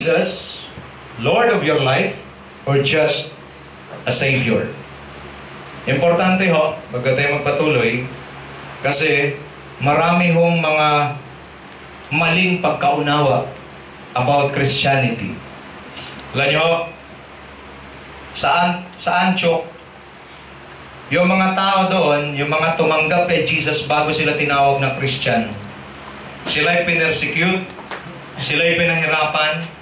Jesus Lord of your life or just a Savior? Importante ho, bago tayo magpatuloy, kasi marami hong mga maling pagkaunawa about Christianity. Alam nyo, sa Antioch, yung mga tao doon, yung mga tumanggap kay Jesus bago sila tinawag na Christian, sila'y pinersecute, sila'y pinahirapan,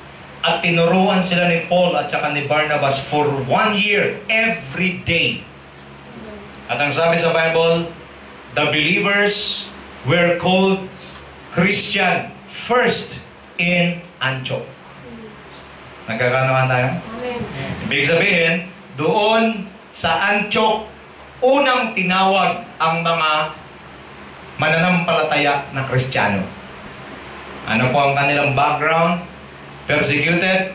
at tinuruan sila ni Paul at saka ni Barnabas for 1 year, every day. At ang sabi sa Bible, the believers were called Christian first in Antioch. Nagkakanahan tayo? Amen. Ibig sabihin, doon sa Antioch, unang tinawag ang mga mananampalataya na Kristiyano. Ano po ang kanilang background? Persecuted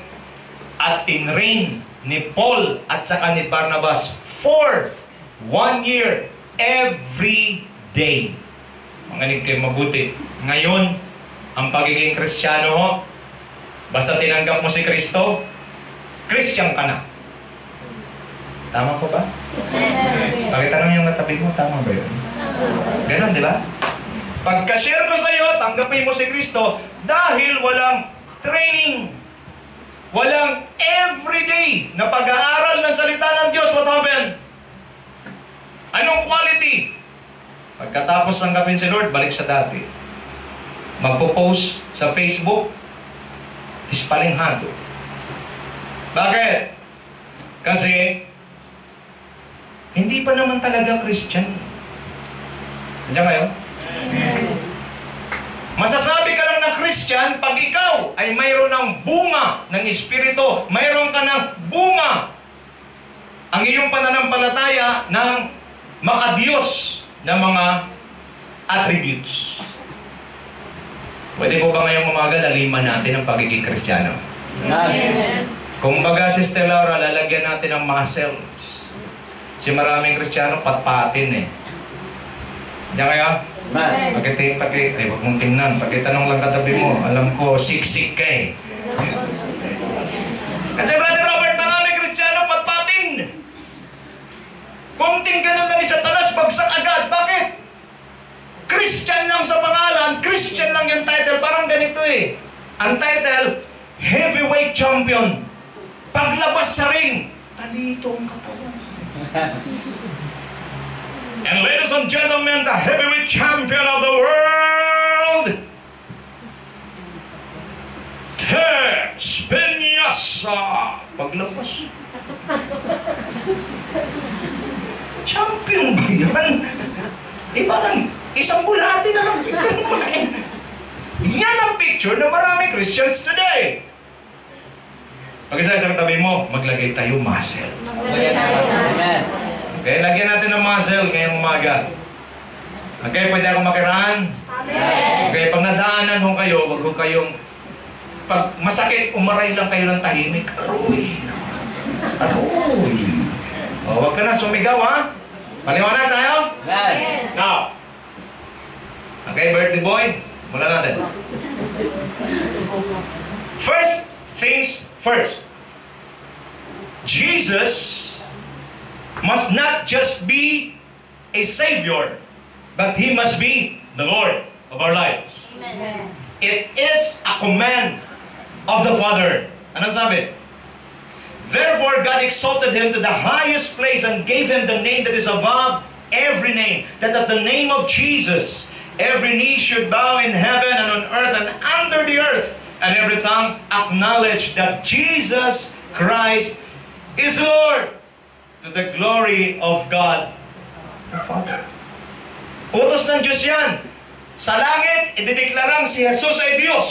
at tinrain ni Paul at saka ni Barnabas for 1 year, every day. Manganig kayo mabuti. Ngayon, ang pagiging Kristiyano ho, basta tinanggap mo si Kristo, Christian ka na. Tama po ba? Pakitanong yung katabi mo, tama ba yun? Ganon, di ba? Pagka-share ko sa iyo, tanggapin mo si Kristo dahil walang training, walang everyday na pag-aaral ng salita ng Diyos. What happened? Anong quality? Pagkatapos tanggapin si Lord, balik sa dati. Magpo-post sa Facebook, dispalinghado. Bakit? Kasi hindi pa naman talaga Christian. Nandiyan kayo? Masasabi ka lang ng Christian pag ikaw ay mayroon ng bunga ng Espiritu, mayroon ka ng bunga ang iyong pananampalataya ng makadiyos na mga attributes. Pwede po ba ngayong umaga laliman natin ang pagiging Kristiyano? Amen. Kung baga, Sister Laura, lalagyan natin ng muscles. Kasi maraming Kristiyano patpatin eh. Diyan kaya? Ay, huwag mong tingnan. Pagkitanong lang katabi mo, alam ko, siksik ka eh. Kasi Brother Robert, marami Kristiyano patpatin. Kunting ganun na ni Satanas, bagsak agad. Bakit? Christian lang sa pangalan, Christian lang yung title. Parang ganito eh. Ang title, Heavyweight Champion. Paglabas sa ring, talito ang katawan. And ladies and gentlemen, the heavyweight champion of the world, Tex Peñasa. Paglabas. Champion ba yan? Eh parang isang bulati na lang. Yan ang picture na marami Christians today. Pag-isa sa katabi mo, maglagay tayo muscle. Amen. Okay, lagyan natin ng muscle ngayong umaga. Okay, pwede akong makiraan? Amen. Okay, pag nadaanan ho kayo, wag ho kayong, pag masakit, umaray lang kayo ng tahimik. Aroy! Aroy! O, wag ka na sumigaw, ha? Paliwanag tayo? Amen. Now, okay, birthday boy, mula natin. First things first. Jesus must not just be a Savior, but He must be the Lord of our lives. Amen. It is a command of the Father. Anong sabi? Therefore, God exalted Him to the highest place and gave Him the name that is above every name, that at the name of Jesus, every knee should bow in heaven and on earth and under the earth, and every tongue acknowledge that Jesus Christ is Lord, to the glory of God the Father. Utos ng Diyos yan. Sa langit, idideklarang si Jesus ay Diyos.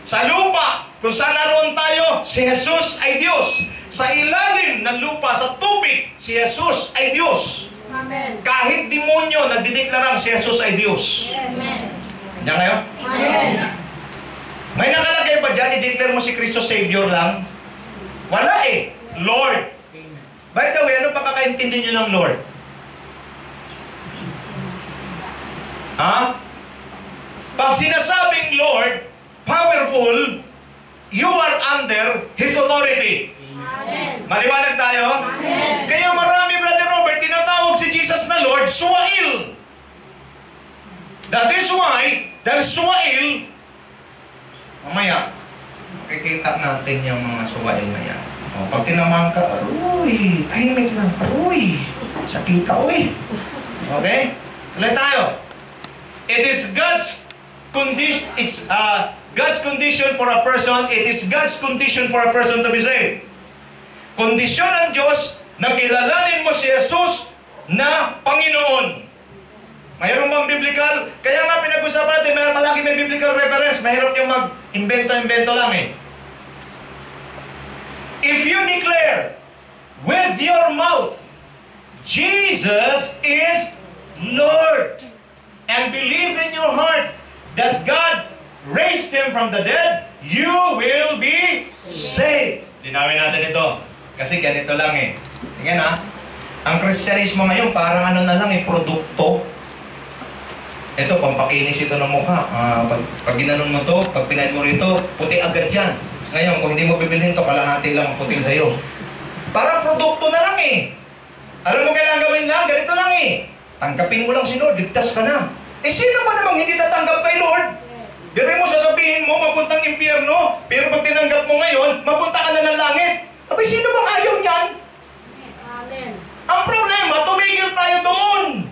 Sa lupa, kung saan naroon tayo, si Jesus ay Diyos. Sa ilalim ng lupa, sa tubig, si Jesus ay Diyos. Amen. Kahit demonyo, nagdideklarang si Jesus ay Diyos. Yes. Amen. Diyan kayo? Amen. May nakalagay ba dyan, i-declare mo si Kristo Savior lang? Wala eh. Lord. By the way, ano pagkakaintindi nyo ng Lord? Ha? Pag sinasabing Lord, powerful, you are under His authority. Amen. Maliwanag tayo? Amen. Kaya marami, Brother Robert, tinatawag si Jesus na Lord, Suwail. That is why, dahil Suwail, mamaya, makikita natin yung mga Suwail na yan. O, pag tinamaan ka, aroy, tahimik lang, aroy, sakita, uy. Okay? Tuloy tayo. It is God's condition, it's God's condition for a person, it is God's condition for a person to be saved. Kondisyon ng Diyos na kilalanin mo si Jesus na Panginoon. Mayroon bang biblical? Kaya nga pinag-usapan natin, malaki may biblical reference. Mahirap yung mag-invento-invento lang eh. If you declare with your mouth, Jesus is Lord, and believe in your heart that God raised Him from the dead, you will be saved. Linawin natin ito. Kasi ganito lang eh. Tingnan ha. Ang Kristyanismo ngayon parang ano na lang eh, produkto. Ito, pampakinis ito ng mukha. Pag ginanon mo to, pag pinain mo rito, puti agad yan. Ngayon, kung hindi mo bibilhin to, kalahati lang ang puting sa'yo. Parang produkto na lang eh. Alam mo kailangan gawin lang, ganito lang eh. Tanggapin mo lang si Lord, ligtas ka na. Eh sino ba namang hindi tatanggap kay Lord? Dire mo sasabihin mo, mapuntang impyerno, pero pag tinanggap mo ngayon, mapunta ka na ng langit. Sabi, sino bang ayaw niyan? Amen. Ang problema, tumigil tayo doon.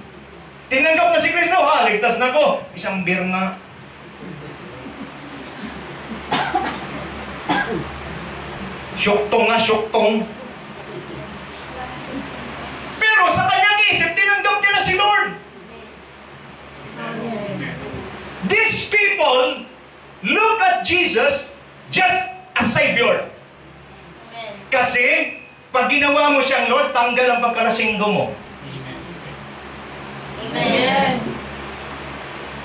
Tinanggap na si Kristo, ha, ligtas na ko. Isang beer nga. Syuktong nga, syuktong. Pero sa kanyang isip, tinanggap niya na si Lord. Amen. These people look at Jesus just as Savior. Amen. Kasi, pag ginawa mo siyang Lord, tanggal ang pagkalasinggo mo. Amen.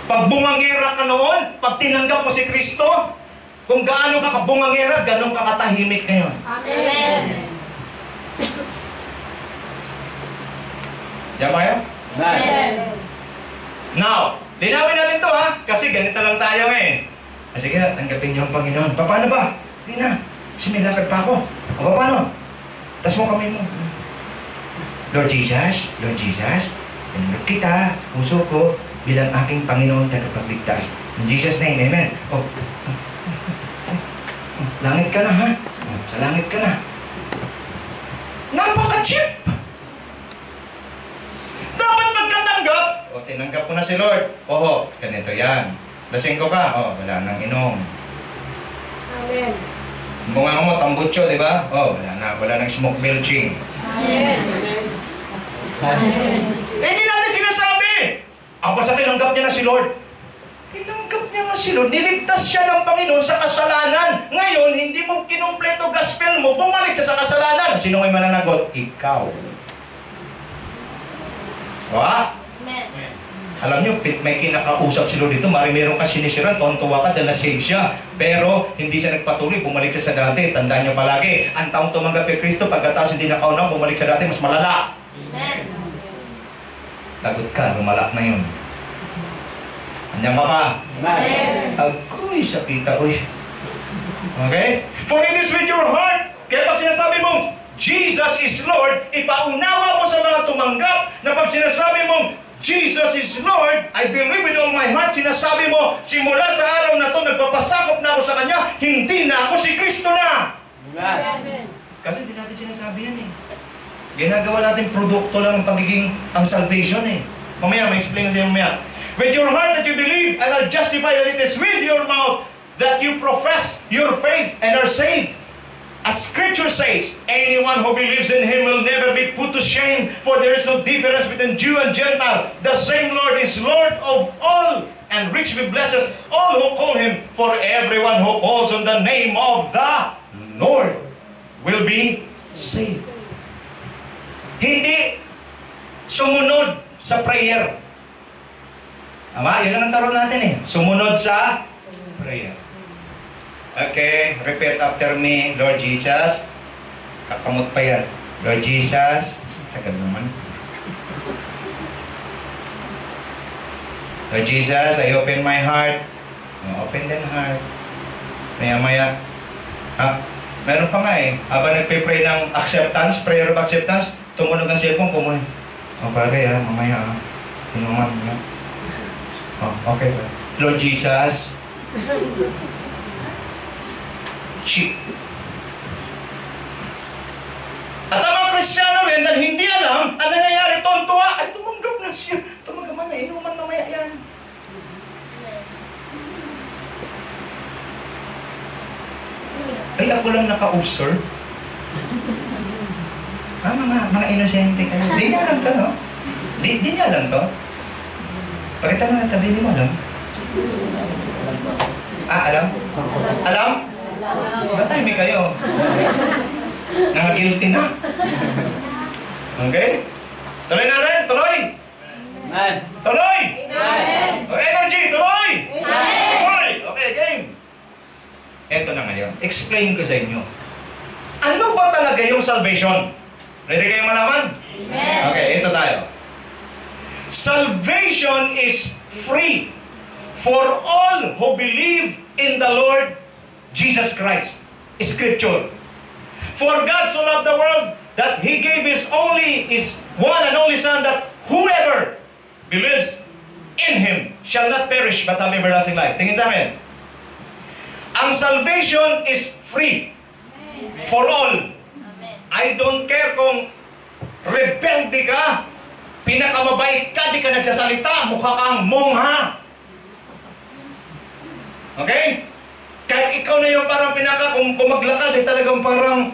Pag bungangera ka noon, pag tinanggap mo si Kristo, kung gaano ka kabungangera, ganun ka katahimik ngayon. Amen. Diyan ba yun? Amen. Now, linawin natin to ha, kasi ganito lang tayo ngayon. Sige na, tanggapin niyo ang Panginoon. Paano ba? Hindi na. Kasi may lakad pa ako. O paano? Tas mo kami mo. Lord Jesus, tinanggap kita, puso ko, bilang aking Panginoon tagapagligtas. In Jesus' name, amen. Langit ka na ha? Sa langit ka na. Napaka-cheap! Dapat magkatanggap. Tinanggap ko na si Lord. Ganito yan. Lasing ko ka. Wala nang inom. Amen. Bunga mo, tambutso, di ba? Wala nang smoke belching. Amen. Amen. Hindi natin sinasabi. Basta tinanggap niya na si Lord. Tinanggap niya na si Lord. Niligtas siya ng Panginoon sa kasalanan. Ngayon, hindi mo kinumpleto gospel mo, bumalik siya sa kasalanan. Sino may mananagot? Ikaw. Amen. Alam niyo, may kinakausap si Lord dito. Meron ka sinisiran, tontuwa ka dahil na-save siya. Pero hindi siya nagpatuloy, bumalik siya sa dati. Tandaan niyo palagi, ang taong tumanggap kay Kristo, pagkatapos hindi nakaunaw, bumalik sa dati, mas malala. Amen. Lagot ka, lumalak na yun. Andiyan ka pa? Amen. Agoy, sakita, uy. Okay? For it is with your heart. Kaya pag sinasabi mong, Jesus is Lord, ipaunawa mo sa mga tumanggap na pag sinasabi mong, Jesus is Lord, I believe with all my heart, sinasabi mo, simula sa araw na to, nagpapasakop na ako sa Kanya, hindi na ako si Kristo na. Amen. Kasi hindi natin sinasabi yan eh. Ginagawa natin produkto lang ang salvation eh. Mamaya, may explain ko sa inyo mamaya. With your heart that you believe and are justified, that it is with your mouth that you profess your faith and are saved. As Scripture says, anyone who believes in Him will never be put to shame, for there is no difference between Jew and Gentile. The same Lord is Lord of all, and richly blesses all who call Him, for everyone who calls on the name of the Lord will be saved. Hindi sumunod sa prayer. Tama? Yun ang taro natin eh. Sumunod sa prayer. Okay, repeat after me. Lord Jesus. Kakamot pa yan. Lord Jesus. Tagal naman. Lord Jesus, I open my heart. Open the heart. Maya-maya. Ha? Meron pa nga eh. Habang nagpe-pray ng acceptance, prayer of acceptance, tumunog ang cellphone, kumuha. O pare, mamaya, inuman mo. Okay. Lord Jesus. At ang mga Kristiyano rin, dahil hindi alam, ang nangyayari, tontuwa, ay tumanggap na siya. Tumanggap na, inuman mamaya yan. Ay, ako lang naka-observe. Mga inosente kayo. Di niya alam to, no? Di niya alam to. Pakita mo na tabi, di mo alam. Alam? Alam? Ba't tahimik kayo? Nang-guilty na. Okay? Tuloy natin, tuloy! Amen. Tuloy! Amen. Energy, tuloy! Amen. Tuloy! Okay, game! Eto na ngayon. Explain ko sa inyo. Ano ba talaga yung salvation? Ready kayo malaman? Amen. Okay, ito tayo. Salvation is free for all who believe in the Lord Jesus Christ. Scripture. For God so loved the world that He gave His one and only Son, that whoever believes in Him shall not perish but have everlasting life. Tingin sa akin. Ang salvation is free for all. I don't care kung rebelde ka, pinakamabait ka, di ka nagsasalita, mukha kang mongha. Okay? Kahit ikaw na yung parang kung maglakad, talagang parang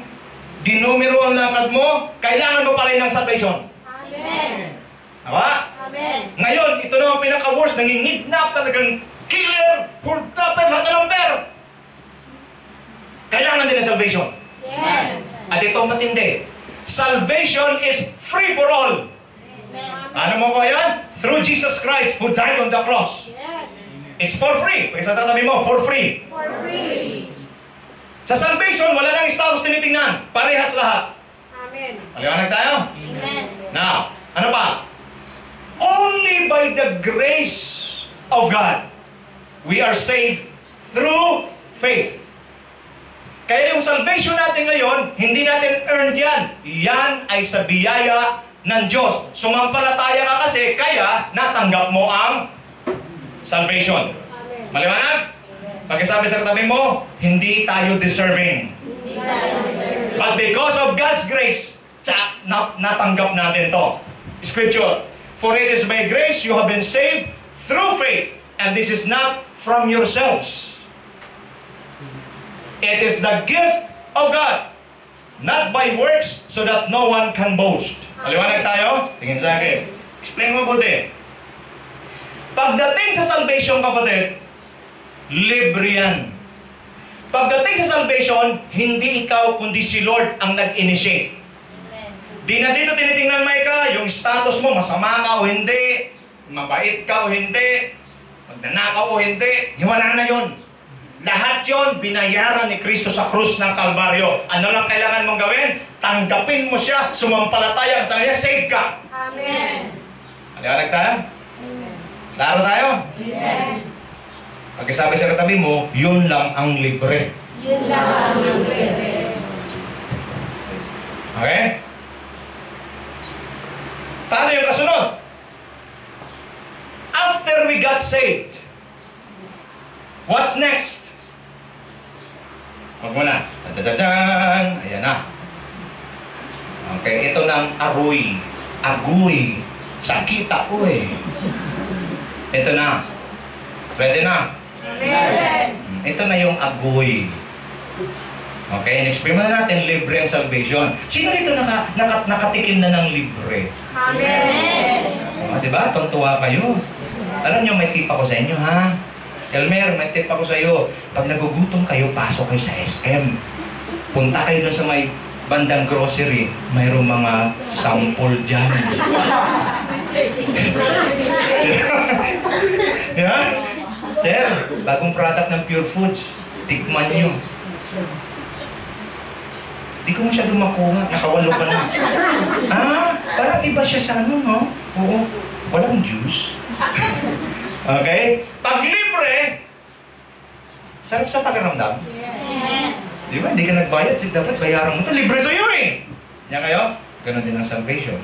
dinumero ang lakad mo, kailangan mo pa rin ng salvation. Amen. Diba? Amen. Ngayon, ito na ang pinaka-worst, nangingidnap, talagang killer, hold-upper, lahat na number. Kailangan din ng salvation. Yes. At ito ang matindi. Salvation is free for all. Amen. Ano mo ba yan? Through Jesus Christ who died on the cross. Yes. It's for free. Pag sa tatabi mo, for free. For free. Sa salvation, wala nang status tinitingnan. Parehas lahat. Amen. Maliwanag tayo? Amen. Now, ano pa? Only by the grace of God, we are saved through faith. Kaya yung salvation natin ngayon, hindi natin earned yan. Yan ay sa biyaya ng Diyos. Sumampalataya ka kasi, kaya natanggap mo ang salvation. Amen. Maliwanag? Pagkasabi sa katabi mo, hindi tayo deserving. Hindi tayo deserve. But because of God's grace, natanggap natin to. Scripture. For it is by grace you have been saved through faith. And this is not from yourselves. It is the gift of God. Not by works, so that no one can boast. Maliwanag tayo? Tingin sa akin. Explain mo buti. Pagdating sa salvation, kapatid, libre yan. Pagdating sa salvation, hindi ikaw kundi si Lord ang nag-initiate. Amen. Di na dito tinitingnan mo yung status mo, masama ka o hindi, mabait ka o hindi, magnanakaw o hindi, wala na yun. Lahat yon binayaran ni Kristo sa krus ng Kalbaryo. Ano lang kailangan mong gawin? Tanggapin mo siya, sumampalataya ka sa kanya, save ka. Amen. Maliwanag tayo? Amen. Klaro tayo? Amen. Pagkasabi sa katabi mo, yun lang ang libre. Yun lang ang libre. Okay? Paano yung kasunod? After we got saved, what's next? Huwag mo na. Tadadadyan! Ayan na. Okay, ito na ang aroy. Agoy. Sakita, uy. Ito na. Ready na? Amen. Ito na yung agoy. Okay, in-explain na natin, libre ang salvation. Sino dito nakatikim na ng libre? Amen. Diba? Tuntua kayo. Alam nyo, may tip ako sa inyo, ha? Elmer, may tip ako sa iyo. Pag nagugutom kayo, pasok kayo sa SM. Punta kayo dun sa may bandang grocery. Mayroong mga sample dyan. Yeah? Sir, bagong product ng Pure Foods. Tikman nyo. Di ko masyadong makuha. Nakawalo ka na. Parang iba siya sa ano, no? Oo. Walang juice. Okay? Pag libre, sarap sa pakiramdam. Amen. Di Di ba? Hindi ka nagbayad. So, dapat bayaran mo ito. Libre sa'yo eh. Yan kayo? Ganon din ang salvation.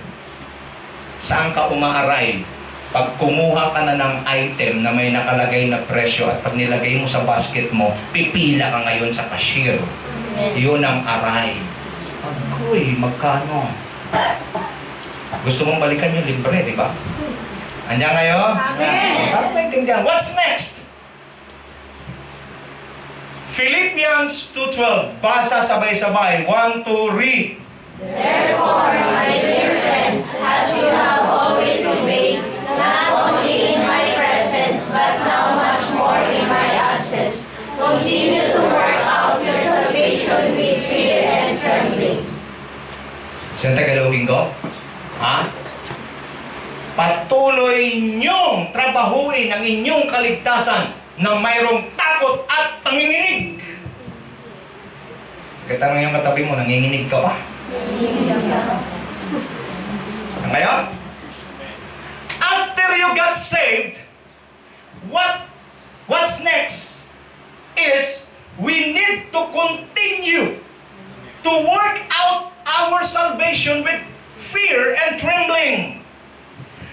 Saan ka umaaray? Pag kumuha ka na ng item na may nakalagay na presyo at pag nilagay mo sa basket mo, pipila ka ngayon sa cashier. Yun ang aray. Agoy, magkano? Gusto mong balikan yung libre, di ba? Andiyan kayo? Amen. Para maintindihan. What's next? Philippians 2:12. Basa sabay-sabay. 1, 2, read. Therefore, my dear friends, as you have always obeyed, not only in my presence, but now much more in my absence, continue to work out your salvation with fear and trembling. Sino tagalogin ko? Ha? Patuloy niyong trabahuin ang inyong kaligtasan na mayroong takot at panginginig. Katanong yung katabi mo, nanginginig ka pa? Ngayon, after you got saved, what's next is we need to continue to work out our salvation with fear and trembling.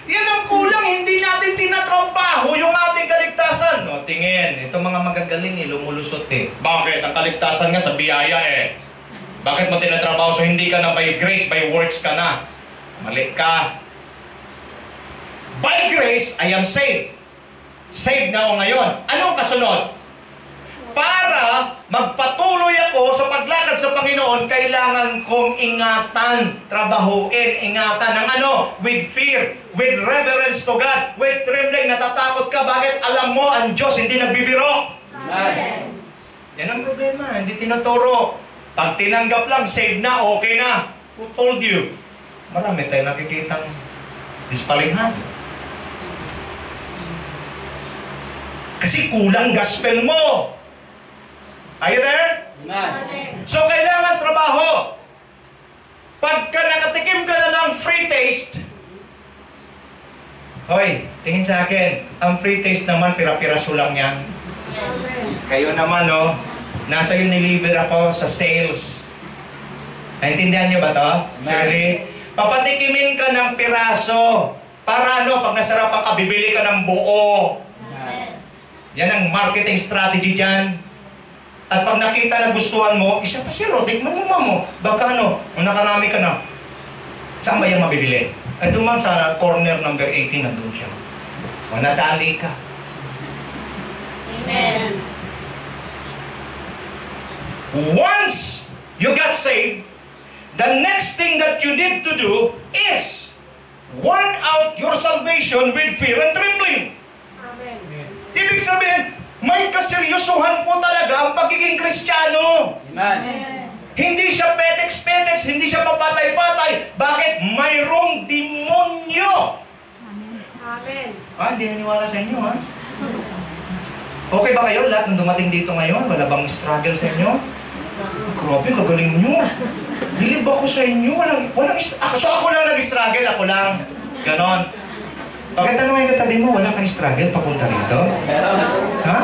Yan ang kulang, hindi natin tinatrabaho yung ating kaligtasan. No, tingin, itong mga magagaling lumulusot eh. Bakit? Ang kaligtasan nga sa biyaya eh. Bakit mo tinatrabaho? So hindi ka na by grace, by works ka na. Mali ka. By grace, I am saved. Saved na ako ngayon. Anong kasunod? Para magpatuloy ako sa paglakad sa Panginoon, kailangan kong ingatan, trabahuin, ingatan ng ano? With fear, with reverence to God, with trembling. Natatakot ka. Bakit? Alam mo, ang Diyos hindi nagbibiro. Amen. Yan ang problema. Hindi tinuturo. Pag tinanggap lang, saved na, okay na. Who told you? Marami tayo nakikitang dispalinghan. Kasi kulang gospel mo. Are you there? Amen. So, kailangan trabaho. Pagka nakatikim ka na ng free taste, hoy, tingin sa akin, ang free taste naman, pira-piraso lang yan. Kayo naman, no? Nasa Unilever ako sa sales. Naintindihan niyo ba to? Shirley? Papatikimin ka ng piraso. Para ano, pag nasarapan ka, bibili ka ng buo. Yes. Yan ang marketing strategy dyan. At pag nakita na gustuhan mo, isa pa zero, tikman mo. Baka ano, kung nakarami ka na, saan ba yan mabibili? Ay, doon ma'am, sa corner number 18, nandun siya. O, natali ka. Amen. Once you got saved, the next thing that you need to do is work out your salvation with fear and trembling. Amen. Ibig sabihin, may kaseryosohan po talaga ang pagiging Kristiyano. Amen. Hindi siya petex-petex, hindi siya papatay-patay. Bakit? Mayroong demonyo. Amen. Hindi naniwala sa inyo, ha? Okay ba kayo? Lahat ng dumating dito ngayon, wala bang struggle sa inyo? Grabe, kagaling nyo. Bilib ako sa inyo. So ako lang nag-struggle, ako lang. Ganon. Bakit ano yung katabi mo? Wala kang struggle papunta rito? Ha?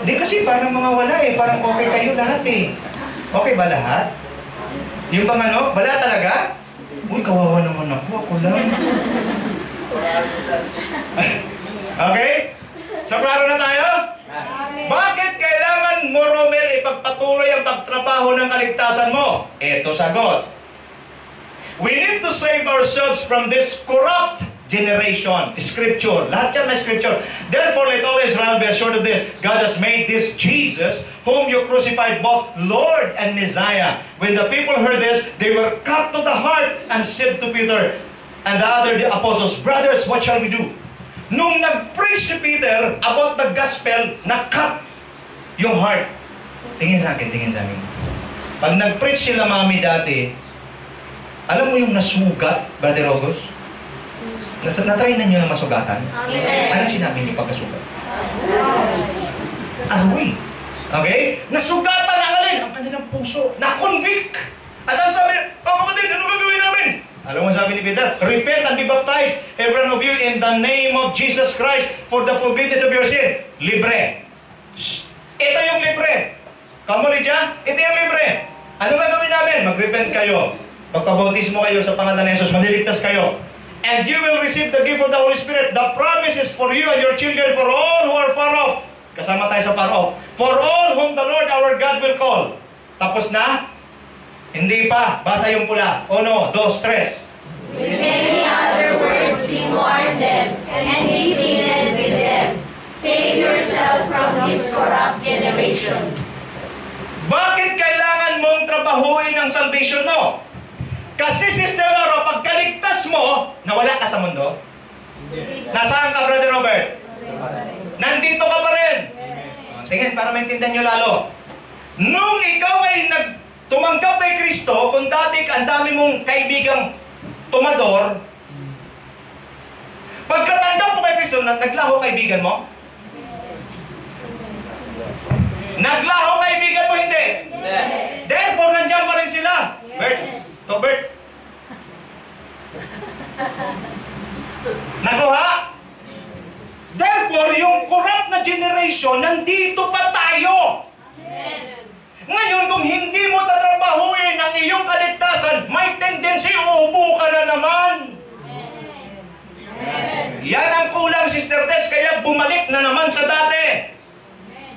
Hindi kasi parang mga wala eh. Parang okay kayo lahat eh. Okay ba lahat? Yung bang ano? Wala talaga? Uy, kawawa naman ako lang. Okay? So, klaro na tayo? Bakit kailangan mo, Romel, ipagpatuloy ang pagtrabaho ng kaligtasan mo? Ito sagot. We need to save ourselves from this corrupt generation. Scripture. Lahat yan may scripture. Therefore, let all Israel be assured of this. God has made this Jesus, whom you crucified, both Lord and Messiah. When the people heard this, they were cut to the heart and said to Peter and the other apostles, Brothers, what shall we do? Nung nag-preach si Peter about the gospel, na-cut yung heart. Tingin sa akin, tingin sa amin. Pag nag-preach sila mami dati, alam mo yung nasugat, Brother August? Na-try na nyo ng masugatan? Amen. Anong sinabi niyo pagkasugat? Aroy. Okay? Nasugatan ang alin? Ang kanilang puso. Na-convict. At ang sabi, kapatid, ano gagawin namin? Alam mo sabi ni Peter, repent and be baptized, every one of you, in the name of Jesus Christ for the forgiveness of your sin. Libre. Ito yung libre. Kamu, Lydia? Ito yung libre. Ano gagawin namin? Mag-repent kayo. Magpabautismo kayo sa pangalan ni Jesus. Maliligtas kayo. And you will receive the gift of the Holy Spirit. The promise is for you and your children, for all who are far off. Kasama tayo sa far off. For all whom the Lord our God will call. Tapos na? Hindi pa. Basa yung pula. 1, 2, 3. With many other words he warned them, and he pleaded with them, save yourselves from this corrupt generation. Bakit kailangan mong trabahuin ang salvation mo? Kasi, Sister Laura, pagkaligtas mo, nawala ka sa mundo. Nasaan ka, Brother Robert? Nandito ka pa rin. Tingin, para maintindihan nyo lalo. Nung ikaw ay tumanggap kay Kristo, kung dati ang dami mong kaibigang tumador, pagkatanggap mo kay Kristo, naglaho kaibigan mo? Naglaho kaibigan mo, hindi? Therefore, nandiyan pa rin sila. Bert, Bert. Nakuha? Therefore, yung corrupt na generation, nandito pa tayo. Ngayon, kung hindi mo tatrabahuin ang iyong kaligtasan, may tendency uubo ka na naman. Yan ang kulang, Sister Tess, kaya bumalik na naman sa dati.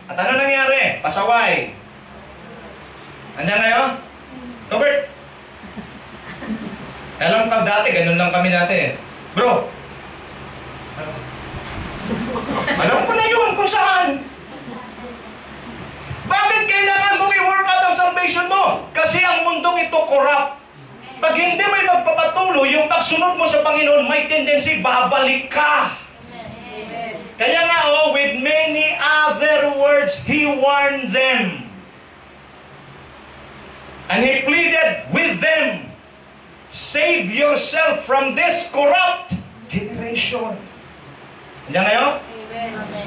At ano nangyari? Pasaway. Andiyan kayo? Tobert. Alam pag dati, ganun lang kami dati. Bro, alam ko na yun kung saan. Bakit kailangan mong i-work out ang salvation mo? Kasi ang mundong ito corrupt. Pag hindi mo magpapatuloy, yung pagsunod mo sa Panginoon, may tendency, babalik ka. Kaya nga, with many other words, he warned them. And he pleaded with them, save yourself from this corrupt generation. Diyan kayo?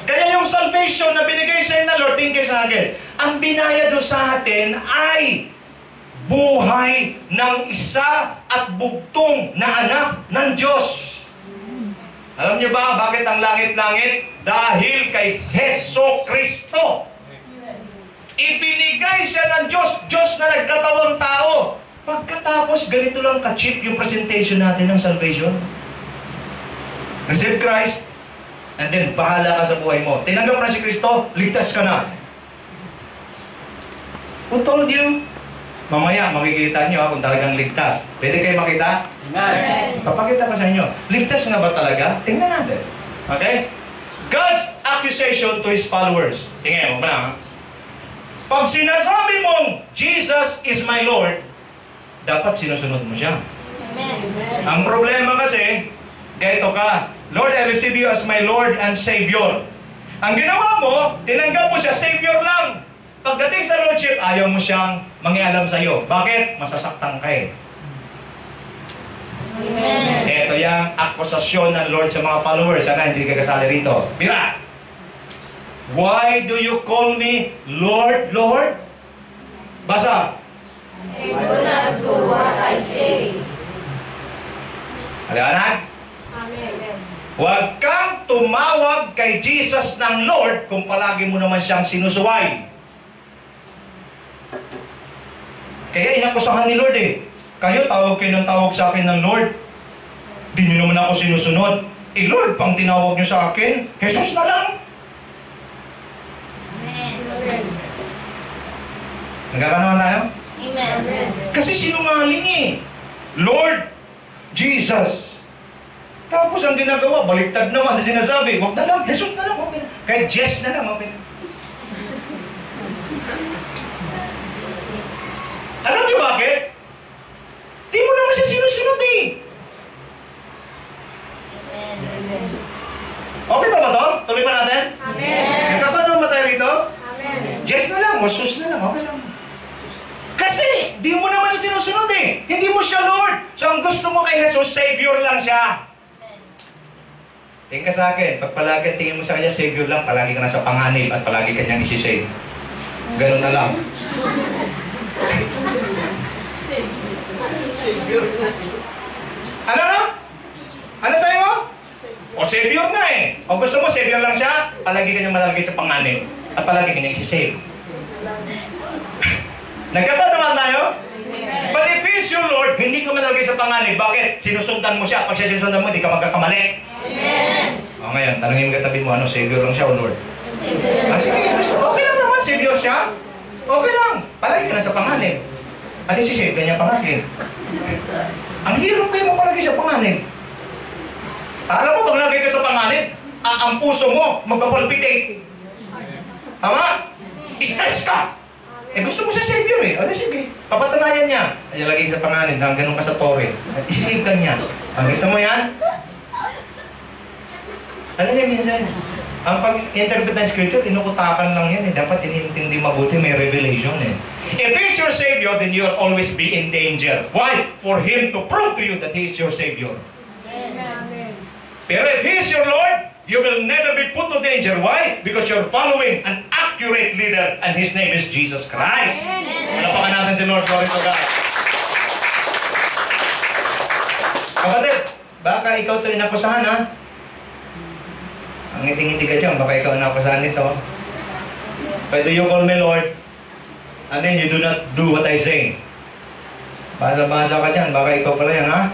Kaya yung salvation na binigay sa inyo ng Lord, tingin sa akin, ang binayad do sa atin ay buhay ng isa at bugtong na anak ng Diyos. Alam niyo ba bakit ang langit-langit? Dahil kay Heso Kristo. Ibinigay siya ng Diyos, Diyos na nagkatawang tao. Pagkatapos, ganito lang ka-cheap yung presentation natin ng salvation. Receive Christ, and then bahala ka sa buhay mo. Tinanggap na si Kristo, ligtas ka na. Who told you? Mamaya, makikita nyo kung talagang ligtas. Pwede kayo makita? Amen. Papakita ko sa inyo. Ligtas nga ba talaga? Tingnan natin. Okay? God's accusation to His followers. Tingnan mo ba na? Pag sinasabi mong, Jesus is my Lord, dapat sinusunod mo siya. Amen. Ang problema kasi, ganito ka, Lord, I receive you as my Lord and Savior. Ang ginawa mo, tinanggap mo siya, Savior lang. Pagdating sa Lordship, ayaw mo siyang mangialam sa iyo. Bakit? Masasaktan ka eh. Amen. Ito yung akusasyon ng Lord sa mga followers. Sana hindi ka kasali rito. Mira! Why do you call me Lord, Lord? Basa. I do not do what I say. Aliwanag? Amen. Huwag kang tumawag kay Jesus ng Lord kung palagi mo naman siyang sinusuway. Kaya inakusahan ni Lord eh. Kayo kayo ng tawag sa akin ng Lord. Di nyo naman ako sinusunod. Eh Lord, pang tinawag nyo sa akin, Jesus na lang. Amen. Nagkakanaman tayo? Amen. Kasi sinungaling eh. Lord, Jesus. Tapos ang ginagawa, baliktad naman sa sinasabi. Huwag na lang, Jesus na lang, okay na. Kahit Jess na lang, okay na. Alam niyo bakit? Di mo naman siya sinusunod eh. Amen. Okay pa ba to? Tuloy pa natin? Amen. Nagkapanood ba tayo rito? Amen. Jess na lang, o sus na lang, okay lang. Kasi, di mo naman siya sinusunod eh. Hindi mo siya Lord. So ang gusto mo kay Jesus, Savior lang siya. Tingin ka sa akin, pag palagi tingin mo sa kanya, Savior lang, palagi ka nasa panganib at palagi kanyang isi-save. Ganun na lang. Ano na? Ano sa'yo mo? O Savior nga eh. O gusto mo, Savior lang siya, palagi kanyang malalagay sa panganib at palagi kanyang isi-save. Nagkataon tayo? But if He is your Lord, hindi ka malagay sa panganib. Bakit? Sinusundan mo siya. Pag siya sinusundan mo, hindi ka magkakamali. Amen. O ngayon, tanongin mo katabi mo, ano, Savior lang siya o Lord? Sige, okay lang naman, Savior siya. Okay lang. Palagi ka na sa panganib. At isi-save ka niya palagi. Ang hirap kayo mo palagi sa panganib. Alam mo, pag lagi ka sa panganib, ang puso mo, magpapalpitate. Tama? Stress ka. Gusto mo sa Savior eh. O, sige. Papatunayan niya. Ay, lagi sa panganib, hanggang ganun ka sa tore. Isi-save ka niya. Ang gusto mo yan? Ano niya minsan? Ang pag-interpret ng scripture, inukutakan lang yan eh. Dapat inintindi mabuti, may revelation eh. If He's your Savior, then you'll always be in danger. Why? For Him to prove to you that He is your Savior. Amen. Pero if He is your Lord, you will never be put to danger. Why? Because you're following an accurate leader, and His name is Jesus Christ. Palapakan natin si Lord. Glory to God. Kapatid, baka ikaw ito inakusahan ha? Ang ngiti-ngiti ka dyan, baka ikaw inakusahan nito. Why do you call me Lord? And then you do not do what I say. Basa-basa ka dyan, baka ikaw pala yan ha?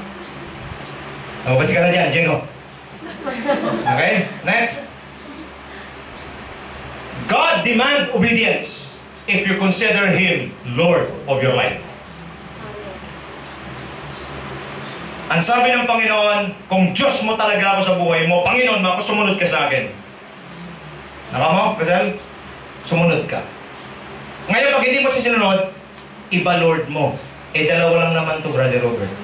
Mabas ka na dyan, Jengo. Okay, next. God demand obedience if you consider Him Lord of your life. Ang sabi ng Panginoon, kung Diyos mo talaga ako sa buhay mo, Panginoon mo ako, sumunod ka sa akin. Naka mo, Rizal? Sumunod ka. Ngayon, pag hindi mo siya sinunod, iba Lord mo. Dalawa lang naman to, Brother Robert.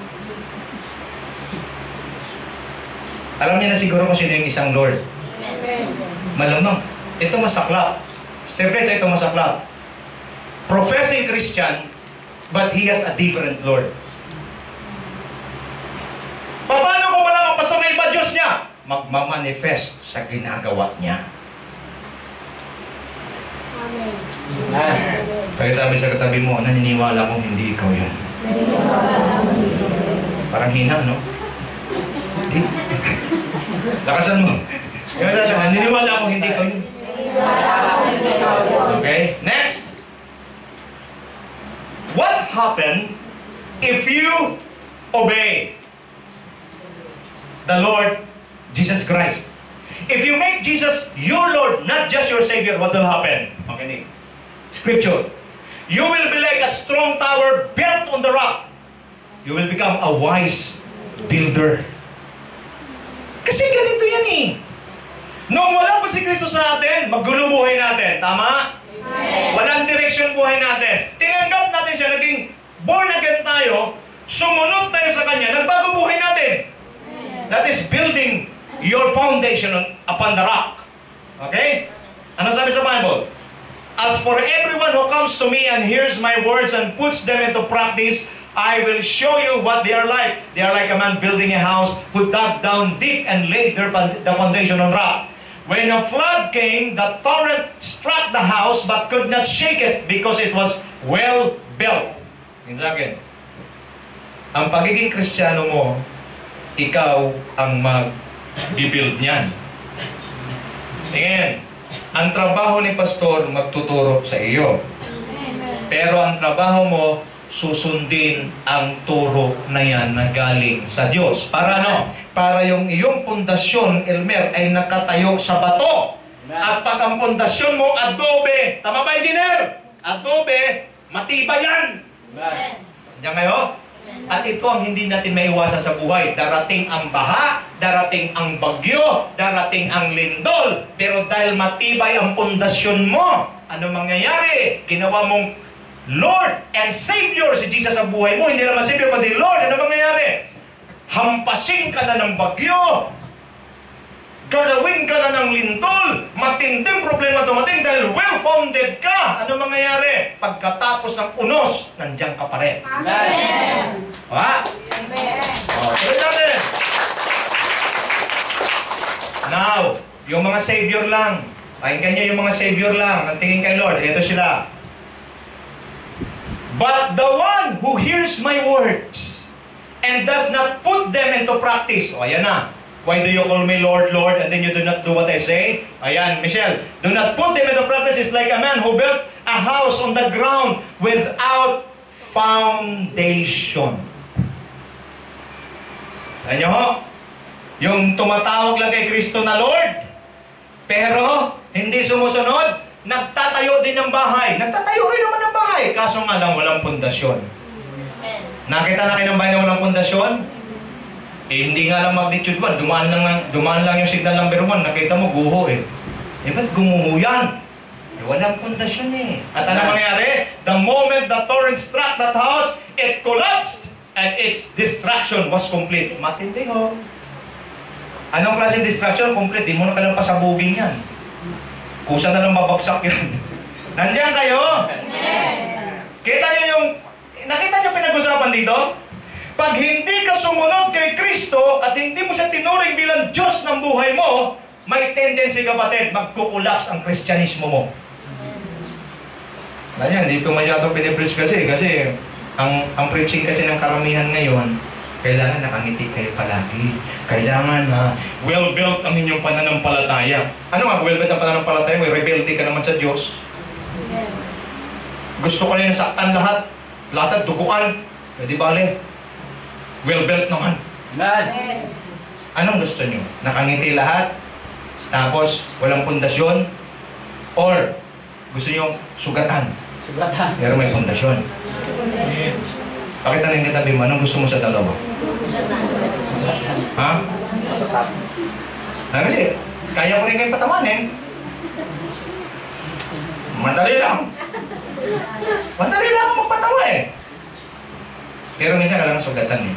Alam niya na siguro kung sino yung isang Lord. Malamang. Ito masaklap. Step guys, ito masaklap. Professing Christian, but he has a different Lord. Paano kung malamang basta may iba Diyos niya? Magmamanifest sa ginagawa niya. Kaya sabi sa katabi mo, naniniwala kong hindi ikaw yun. Parang hinang, no? Hindi. Lakasan mo. Naniniwala akong hindi ikaw yun. Okay, next. What happened if you obey the Lord Jesus Christ? If you make Jesus your Lord, not just your Savior, what will happen? Okay, Scripture. You will be like a strong tower built on the rock. You will become a wise builder. Kasi ganito yan eh. Nung wala pa si Kristo sa atin, magulo buhay natin. Tama? Amen. Walang direksyon buhay natin. Tinanggap natin siya, naging born again tayo, sumunod tayo sa Kanya, nagbago buhay natin. Amen. That is building your foundation upon the rock. Okay? Ano sabi sa Bible? As for everyone who comes to me and hears my words and puts them into practice, I will show you what they are like. They are like a man building a house who dug down deep and laid the foundation on rock. When a flood came, the torrent struck the house but could not shake it because it was well built. Sa akin, ang pagiging Kristiyano mo, ikaw ang mag-build niyan. Tingin, ang trabaho ni pastor magtuturo sa iyo. Pero ang trabaho mo, susundin ang turo na yan na galing sa Diyos. Para ano? Para yung iyong pundasyon, Elmer, ay nakatayo sa bato. At pag ang pundasyon mo, adobe. Tama ba, engineer? Adobe, matibay yan. Yes. Diyan kayo? At ito ang hindi natin maiwasan sa buhay. Darating ang baha, darating ang bagyo, darating ang lindol. Pero dahil matibay ang pundasyon mo, ano mangyayari? Ginawa mong Lord and Savior si Jesus sa buhay mo. Hindi naman Savior, kundi Lord. Ano mangyayari? Hampasin ka na ng bagyo. Galawin ka na ng lindol. Matinding problema dumating dahil well-founded ka. Ano mangyayari? Pagkatapos ng unos, nandiyan ka pa rin. Amen. Ha? Amen. Tuloy natin. Now, yung mga Savior lang. Pakinggan nyo yung mga Savior lang. Ang tingin kay Lord. Ito sila. But the one who hears my words and does not put them into practice. O, ayan na. Why do you call me Lord, Lord, and then you do not do what I say? Ayan, Michelle. Do not put them into practice is like a man who built a house on the ground without foundation. Alam nyo ho? Yung tumatawag lang kay Kristo na Lord, pero hindi sumusunod, nagtatayo din ng bahay. Nagtatayo rin naman ng bahay, kaso nga lang walang pundasyon. Amen. Nakita na kayo ng bahay na walang pundasyon? Eh, hindi nga lang magnitude 1. Dumaan lang yung signal number 1. Nakita mo, guho eh. Eh, ba't gumuho yan? Eh, walang pundasyon eh. At ano mangyari? The moment the torrent struck that house, it collapsed and its destruction was complete. Matindi ho. Anong klaseng destruction? Complete. Di mo na kailang pasabugin yan. Kusa na lang babagsak yan. Nandiyan kayo? Amen. Kita niyo nakita niyo pinag-usapan dito? Pag hindi ka sumunod kay Kristo at hindi mo siya tinuring bilang Diyos ng buhay mo, may tendency, kapatid, magkukulaps ang Kristyanismo mo. Ganyan, dito masyadong pinipreach kasi ang preaching kasi ng karamihan ngayon, kailangan nakangiti kayo palagi. Kailangan na well-built ang inyong pananampalataya. Ano nga well-built ang pananampalataya? May rebelde ka naman sa Diyos. Yes. Gusto ko na yung saktan lahat. Lahat at duguan. Pwede bale. Well-built naman. Amen. Anong gusto nyo? Nakangiti lahat? Tapos walang pundasyon? Or gusto nyo sugatan? Sugatan. Pero may pundasyon. Pakita na yung katabi mo. Anong gusto mo sa dalawa? Ha? Kasi, kaya ko rin kayong patamanin. Madali lang. Madali lang ako magpatawa eh. Pero minsan kailangan sugatan eh.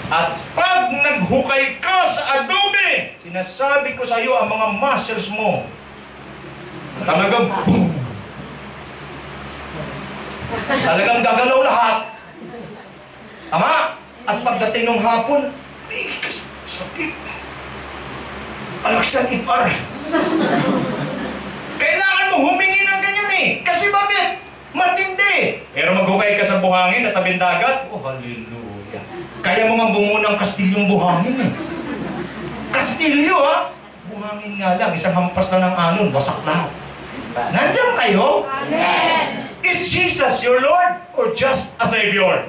At pag naghukay ka sa adobe, sinasabi ko sa iyo ang mga muscles mo, talagang boom! Talagang gagalaw lahat. Tama? At pagdating ng hapon, ay, sakit. Alam sa ipar. Kailangan mo humingi ng ganyan eh. Kasi bakit? Matindi. Pero maghukay ka sa buhangin, sa tabing dagat, oh, hallelujah. Kaya mo nga bumuo ng kastilyong buhangin eh. Kastilyo ha? Buhangin nga lang, isang hampas lang ng alon, wasak lahat. Nandiyan kayo? Amen. Is Jesus your Lord or just a Savior?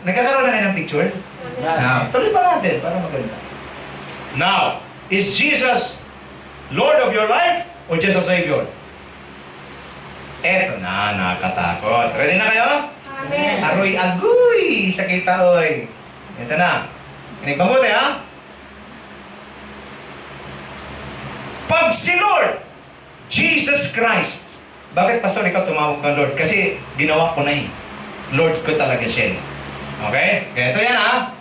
Nagkakaroon na kayo ng picture? Now, tuloy pa natin para maganda. Now, is Jesus Lord of your life or just a Savior? Eto na, nakakatakot. Ready na kayo? Amen. Aroy, agoy! Sakita, oy. Ito na. Kinig mabuti, ha? Pag si Lord, Jesus Christ. Bakit, Pastor, ikaw tumawag kang Lord? Kasi ginawa ko na eh. Lord ko talaga siya. Okay? Kaya ito yan, ha?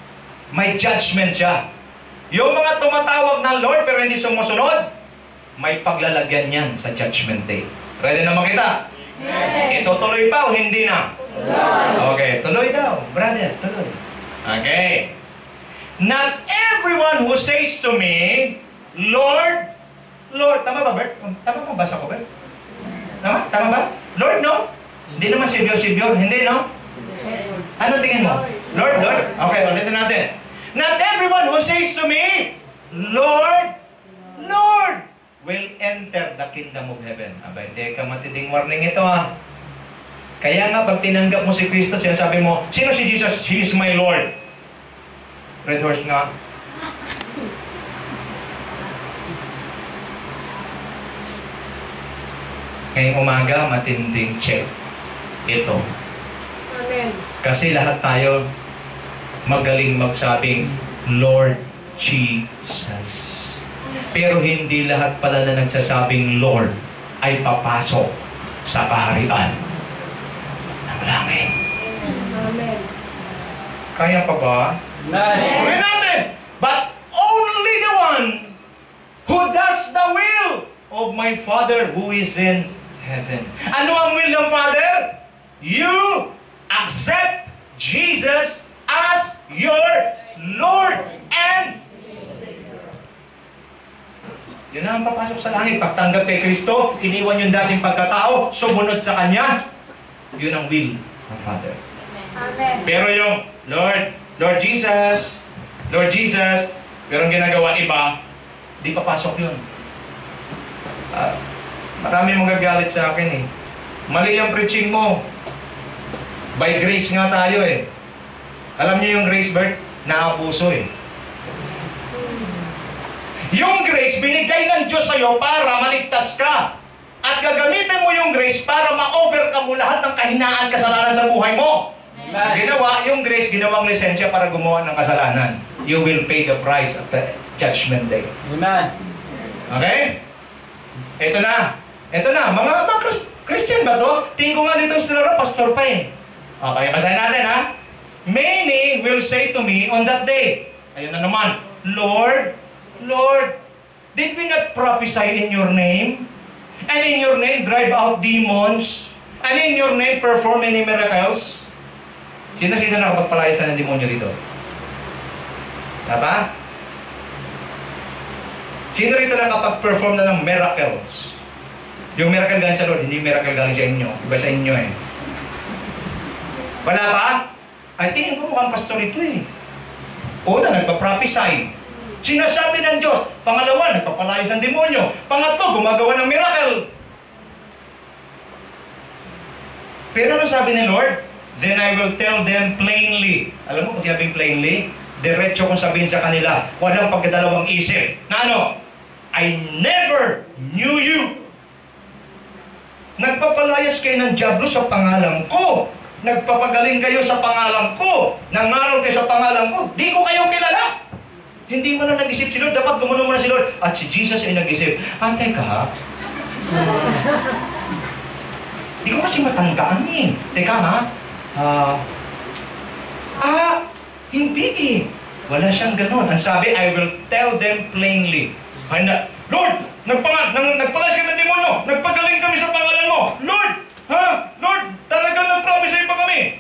May judgment siya. Yung mga tumatawag ng Lord pero hindi sumusunod, may paglalagyan yan sa judgment day. Ready na makita? Amen. Ito tuloy pa o hindi na? Lord. Okay, tuloy daw. Brother, tuloy. Okay. Not everyone who says to me, Lord, Lord, tama ba, Bert? Tama ba basa ko, Bert? Tama? Tama ba? Lord, no? Hindi naman Savior. Hindi, no? Ano tingin mo? Lord, Lord? Okay, ulitin natin. Not everyone who says to me, Lord, Lord, will enter the kingdom of heaven. Aba, hindi ka matinding warning ito, ha? Kaya nga, pag tinanggap mo si Kristo, sinasabi mo, sino si Jesus? He is my Lord. Red horse nga. Ngayong umaga, matinding check. Ito. Amen. Kasi lahat tayo magaling magsabing, Lord Jesus. Pero hindi lahat pala na nagsasabing Lord ay papasok sa kaharian ng langit. Amen. Kaya pa ba? Amen. Ulit natin! But only the one who does the will of my Father who is in heaven. Ano ang will ng Father? You accept Jesus as your Lord and yun na ang papasok sa langit. Pagtanggap kay Kristo, iniwan yung dating pagkatao, sumunod sa Kanya, yun ang will ng Father. Amen. Pero yung Lord Jesus, pero ang ginagawa iba, di papasok yun. Marami magagalit sa akin eh. Mali ang preaching mo. By grace nga tayo eh. Alam niyo yung grace, Bert? Naabuso eh. Yung grace, binigay ng Diyos sa'yo para maligtas ka. At gagamitin mo yung grace para ma-overcome mo lahat ng kahinaan, kasalanan sa buhay mo. Ginawa, yung grace, ginawang lisensya para gumawa ng kasalanan. You will pay the price at the judgment day. Amen. Okay? Ito na. Ito na. Mga Christian ba to? Tingin ko nga dito sila pastor pa eh. Okay, basahin natin ha. Many will say to me on that day, ayun na naman, Lord, Lord, did we not prophesy in your name? And in your name drive out demons? And in your name perform many miracles? Sino-sino nakapagpalayas na ng demonyo dito? Tapa? Sino rito nakapag-perform na ng miracles? Yung miracle galing sa Lord, hindi miracle galing sa inyo. Iba sa inyo eh. Wala pa? Ay, tingin ko mukhang pastor ito eh. Una, nagpa-prophesy. Sinasabi ng Diyos. Pangalawa, nagpapalayas ng demonyo. Pangatlo, gumagawa ng miracle. Pero ano sabi ni Lord? Then I will tell them plainly. Alam mo kung tinabing plainly? Diretso kong sabihin sa kanila. Walang pagkadalawang isip. Na ano? I never knew you. Nagpapalayas kayo ng dyablo sa pangalan ko. Nagpapagaling kayo sa pangalan ko. Nangaral kayo sa pangalan ko. Di ko kayo kilala. Hindi mo na nag-isip si Lord. Dapat gumanon mo na si Lord. At si Jesus ay nag-isip. Teka ha? Di ko kasi matandaan eh. Teka ha? Hindi eh. Wala siyang ganon. Ang sabi, I will tell them plainly. Lord, nagpalas kami ng demonyo. Nagpagaling kami sa pangalan mo. Lord, Lord, talagang nag-prophesy pa kami.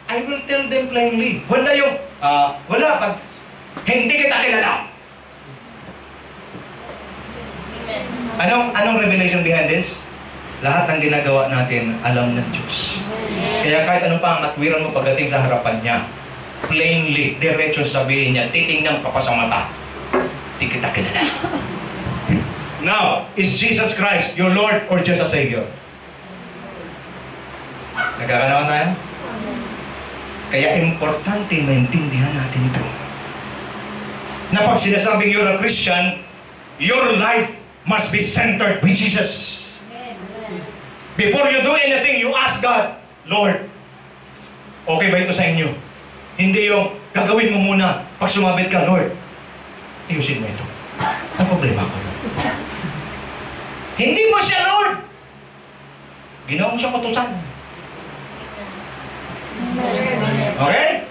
I will tell them plainly. Wala yung, wala. Hindi kita kilala. Anong revelation behind this? Lahat ng ginagawa natin, alam ng Diyos. Kaya kahit anong pang atwiran mo pagdating sa harapan niya, plainly, diretso sabihin niya, titingnan pa sa mata. Di kita kilala. Now, is Jesus Christ your Lord or just a Savior? Nagkakanawan tayo? Kaya importante maintindihan natin ito. Na pag sinasabing you're a Christian, your life must be centered with Jesus. Before you do anything, you ask God, Lord, okay ba ito sa inyo? Hindi yung gagawin mo muna. Pag sumabit ka, Lord, ayusin mo ito. Ang problema ko. Hindi mo siya, Lord. Ginawa mo siya kutusan. Okay?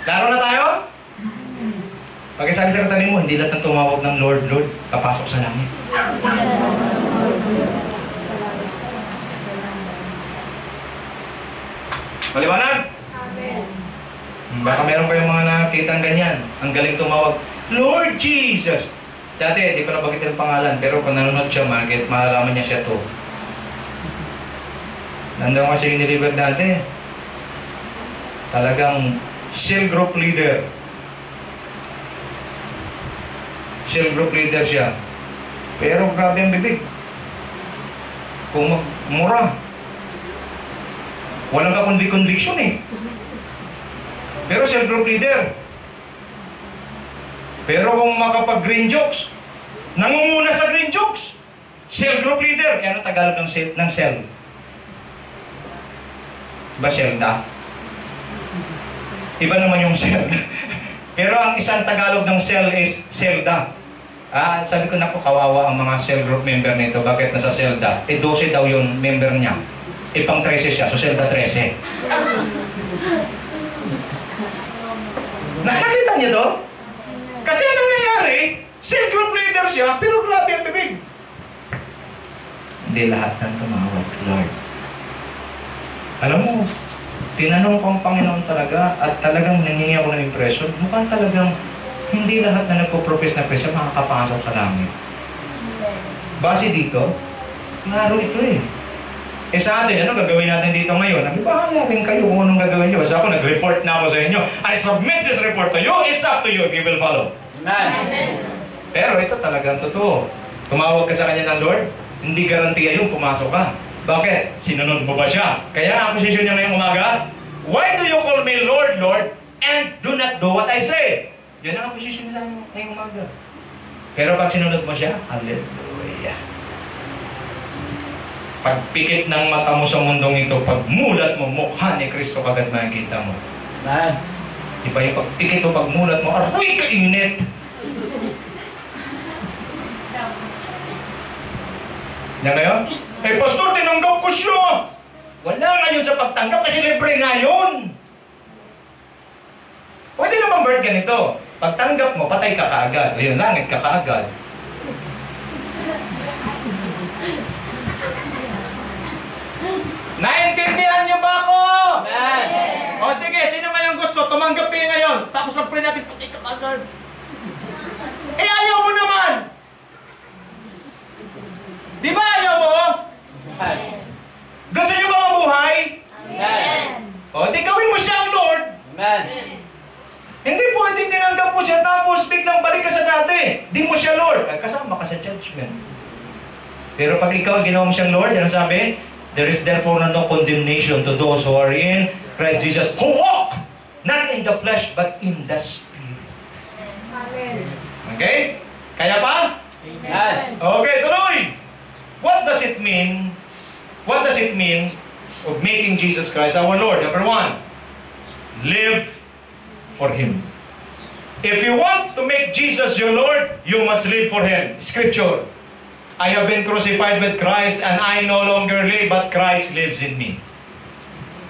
Laro na tayo? Pag sabi sa katabi mo, hindi lahat ng tumawag ng Lord, Lord, papasok sa langit. Maliwanag? Amen. Baka meron kayong mga nakitang ganyan. Ang galing tumawag, Lord Jesus. Dati, di ko nabagitin ang pangalan, pero kung nanonood siya, malalaman niya siya to. Nandun kasi yung niliver dati. Talagang cell group leader. Cell group leader siya. Pero grabe ang bibig. Kung mura. Walang ka-conviction eh. Pero cell group leader. Pero kung makapag-green jokes, nangunguna sa green jokes, cell group leader. Ano Tagalog ng cell? Ba selda? Iba naman yung cell. Pero ang isang Tagalog ng cell is selda. Sabi ko, naku, kawawa ang mga cell group member nito. Bakit nasa selda? 12 daw yung member niya. Pang 13 siya, so selda 13. Nakakita niyo to? Kasi anong nangyayari? Cell group leader siya, pero grabe ang bibig. Hindi lahat ng tumawag, Lord. Alam mo, tinanong ko ang Panginoon talaga at talagang nangingi ako ng impression. Mukhang talagang hindi lahat na nagpo-profess na presya makakapasok sa langit. Base dito, klaro ito eh. Sa atin, ano gagawin natin dito ngayon? Bahala rin kayo kung anong gagawin nyo. Basta ako, nag-report na ako sa inyo. I submit this report to you. It's up to you if you will follow. Amen. Pero ito talagang totoo. Tumawag ka sa kanya ng Lord, hindi garantiya yung pumasok ka. Bakit? Sinunod mo ba siya? Kaya ang posisyon niya ngayong umaga, why do you call me Lord, Lord, and do not do what I say? Yan ang posisyon niya sa ngayong umaga. Pero pag sinunod mo siya, hallelujah. Pagpikit ng mata mo sa mundong ito, pagmulat mo, mukha ni Kristo kagad makikita mo. Amen. Iba yung pagpikit mo, pagmulat mo, aroy kainit! Yan ngayon? Eh, pastor, tinanggap ko siya! Wala ngayon sa pagtanggap kasi libre nga yun! Pwede naman bird ganito. Pagtanggap mo, patay ka kaagad. O yun, langit ka kaagad. Naintindihan niyo ba ako? Amen. O sige, sino ngayon gusto? Tumanggap kayo ngayon. Tapos mag-pray natin, patay ka kaagad. Eh, ayaw mo naman! Di ba ayaw mo? Amen. Gusto niyo ba mabuhay? Amen. O, di gawin mo siyang Lord. Amen. Hindi pwedeng tinanggap mo siya tapos biglang balik ka sa dati. Di mo siya Lord. Kasama ka sa judgment. Pero pag ikaw ginawa mo siyang Lord, ano sabi? There is therefore no condemnation to those who are in Christ Jesus, who walk not in the flesh but in the Spirit. Okay? Kaya pa? Amen. Okay, tuloy! What does it mean? What does it mean of making Jesus Christ our Lord? Number one, live for Him. If you want to make Jesus your Lord, you must live for Him. Scripture, I have been crucified with Christ and I no longer live, but Christ lives in me.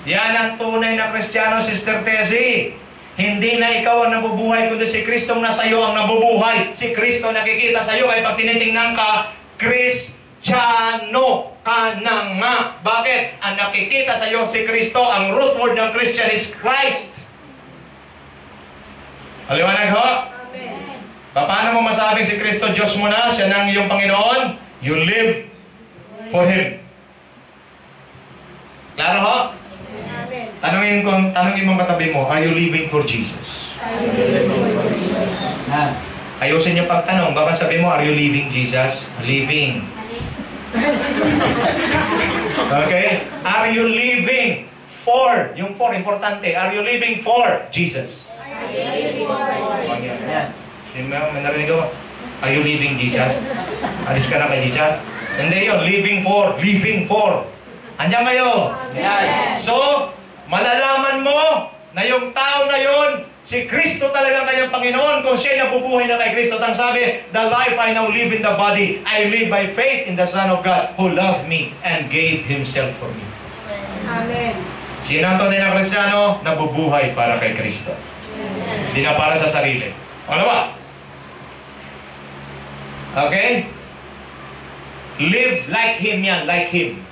Yan ang tunay na Kristiyano, Sister Tessie. Hindi na ikaw ang nabubuhay, kundi si Kristo nasa iyo ang nabubuhay. Si Kristo nakikita sa iyo, kaya pag tinitingnan ka, Kristiyano ka na nga. Bakit? Ang nakikita sa iyo si Kristo, ang root word ng Christian is Christ. Aliwanag ho? Amen. Paano mo masabing si Kristo Diyos mo na, siya nang iyong Panginoon? You live for Him. Klaro ho? Tanungin mong katabi mo, are you living for Jesus? Amen. Ayusin niyo pagtanong, baka sabi mo, are you living Jesus? Living. Okay? Are you living for? Yung for, importante. Are you living for Jesus? Yes. May narinig ko, are you living Jesus? Alis ka na kay Jesus? Hindi yun, living for. Andiyan kayo. Amen. So, malalaman mo na yung tao na yun, si Kristo talaga kanyang Panginoon kung siya nabubuhay na kay Kristo. Ang sabi, the life I now live in the body, I live by faith in the Son of God who loved me and gave Himself for me. Amen. Sino ang tunay na Kristiyano? Nabubuhay para kay Kristo. Hindi na para sa sarili. Ano ba? Okay? Live like Him yan, like Him.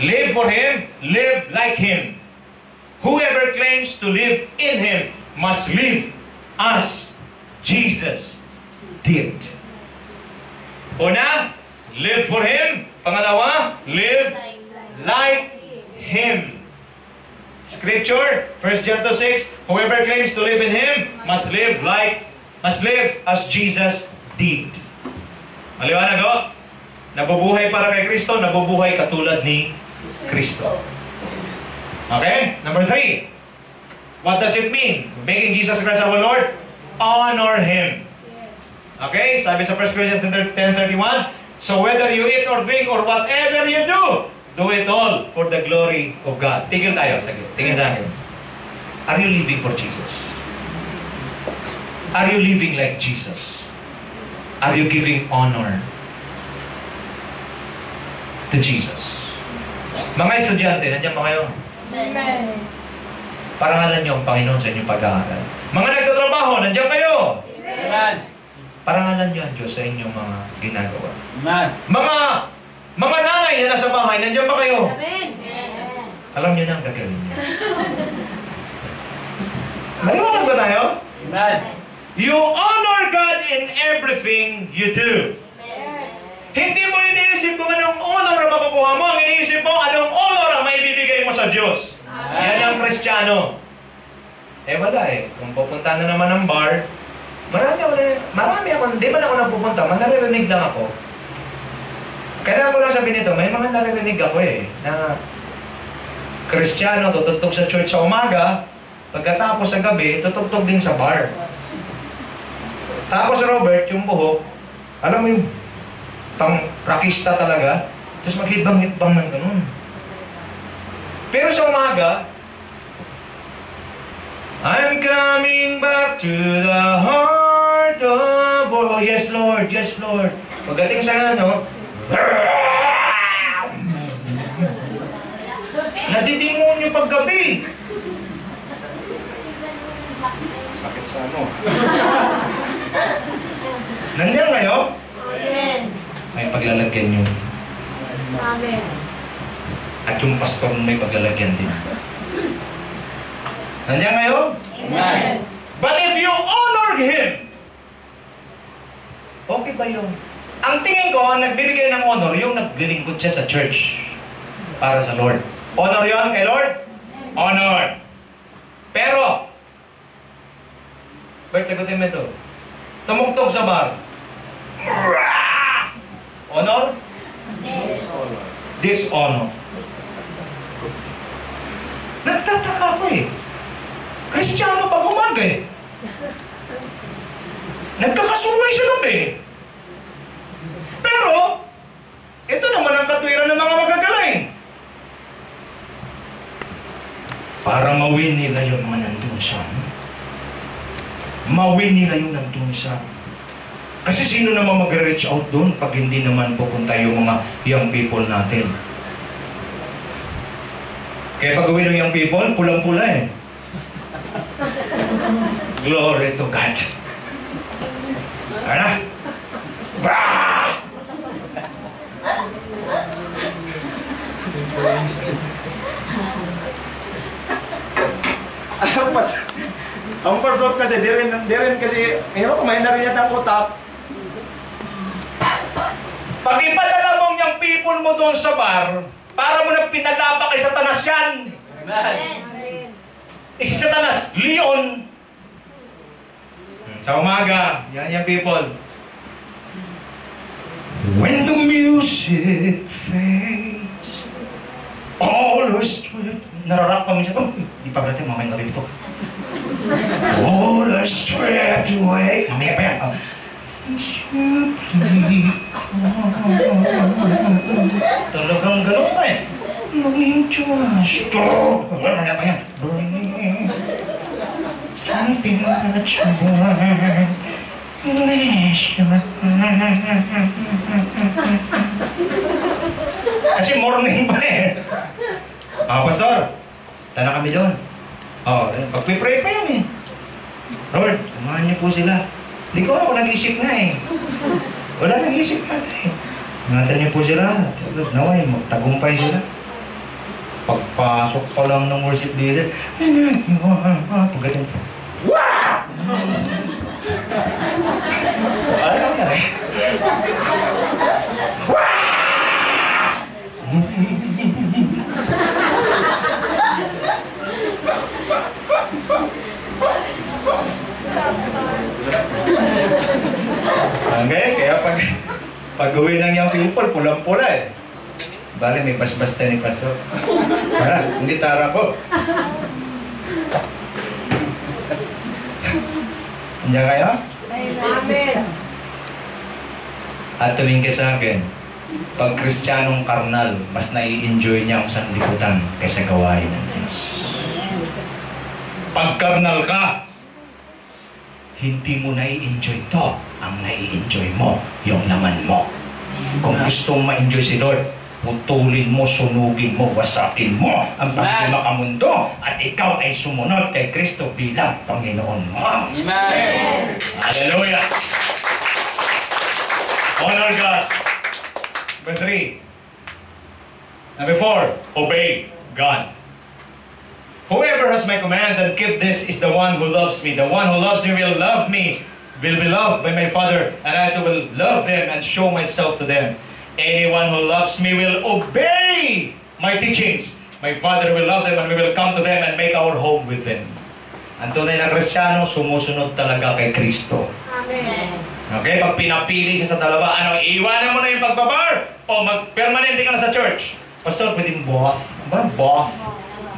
Live for Him, live like Him. Whoever claims to live in Him must live as Jesus did. Una, live for Him. Pangalawa, live like Him. Scripture, 1 John 2:6, whoever claims to live in Him must live as Jesus did. Maliwanag ho? Nabubuhay para kay Kristo, nabubuhay katulad ni Kristo. Okay? Number 3. What does it mean? Making Jesus Christ our Lord? Honor Him. Okay? Sabi sa 1 Corinthians 10:31, so whether you eat or drink or whatever you do it all for the glory of God. Tigil tayo. Sige, tingin sa akin. Are you living for Jesus? Are you living like Jesus? Are you giving honor to Jesus? Mga estudyante, nandiyan ba kayo? Amen. Parangalan niyo ang Panginoon sa inyong pag-aaral. Mga nagtatrabaho, nandiyan kayo? Amen. Parangalan niyo ang Diyos sa inyong mga ginagawa. Amen. Mga nanay na nasa bahay, nandiyan ba kayo? Amen. Alam niyo na ang gagawin niyo. Maliwanag ba tayo? Amen. You honor God in everything you do. Yes. Hindi mo iniisip kung anong honor ang makukuha mo. Ang iniisip mo, anong honor ang maibibigay mo sa Diyos. Yan ang Kristiyano. Eh wala eh. Kung pupunta na naman ng bar, marami ako, hindi man ako napupunta, manaririnig lang ako. Kaya ko lang sabihin ito, may mga narinig ako na Kristiyano, tutugtog sa church sa umaga, pagkatapos sa gabi, tutugtog din sa bar. Tapos Robert, yung buhok, alam mo yung pang-rakista talaga, tapos maghidbang-hidbang ng ganun. Pero sa umaga, I'm coming back to the heart of... Oh, yes, Lord, yes, Lord. Pagdating sa ano, natitingon niyo paggabi. Sakit sa ano. Nandiyan kayo? Amen. May paglalagyan niyo. Amen. At yung pastor may paglalagyan din. Nandiyan kayo? Amen. But if you honor Him, okay ba yun? Ang tingin ko, ang nagbibigay ng honor, yung naglilingkod siya sa church para sa Lord. Honor yun kay Lord? Honor. Pero, Bert, sagutin mo ito. Tumugtog sa bar. Honor? Dishonor. Nagtataka ko Kristiyano pag umaga Nagkakasungay sa gabi. Pero, ito naman ang katwiran ng mga magagaling. Para mawin nila yung mga nandun sa mawin nila yung nandun sa kasi sino naman mag-reach out doon pag hindi naman pupunta yung mga young people natin. Kaya pag gawin ng young people, pulang-pula Glory to God. Ano? Bah! Ang pasok kasi, di rin kasi, kumain na rin yata ang utak. Pag ipadala mo yung people mo doon sa bar, para mo na pinagapa kay Satanas yan. Amen. Si Satanas, Leon. Sa umaga, yan yung people. When the music fades, all is stripped. Nararap kami siya. Oh, di pa natin mamayang gabi ito. All is stripped away. Mamaya pa yan. Talagang gano'n pa Longing Diyos. Mamaya pa yan. Something that you want. Kasi morning pa Pastor, tana kami doon. Pagpipray pa yan Lord, samahan niyo po sila. Hindi ko ako nag-isip nga Wala nag-isip natin Ingatan niyo po sila. Naway, magtagumpay sila. Pagpasok pa lang ng worship leader, pagdating po. Wow! Ano na Okay, kaya pag-uwi ng young people, pulang-pula Bale, may basbas tayo ni Pastor. Ang gitara ko. Andiyan kayo? Amen. At tumingin ka sa akin, pag Kristiyanong karnal, mas nai-enjoy niya ang sanlibutan kaysa gawain ng Diyos. Pag karnal ka, hindi mo nai-enjoy to. Ang nai-enjoy mo, yung laman mo. Kung gusto mong ma-enjoy si Lord, putulin mo, sunugin mo, wasakin mo ang pagmamakamundo at ikaw ay sumunod kay Kristo bilang Panginoon mo. Amen. Hallelujah! Honor God. Number 3. Number 4, obey God. Whoever has my commands and keep this is the one who loves me. The one who loves me will love me, will be loved by my Father, and I too will love them and show myself to them. Anyone who loves me will obey my teachings. My Father will love them and we will come to them and make our home with them. Ang tunay na Kristiyano, sumusunod talaga kay Kristo. Amen. Okay, pag pinapili siya sa dalawa, ano, iiwanan mo na yung pagbabar o mag-permanente ka na sa church? Pastor, pwede mo both? Ba, both?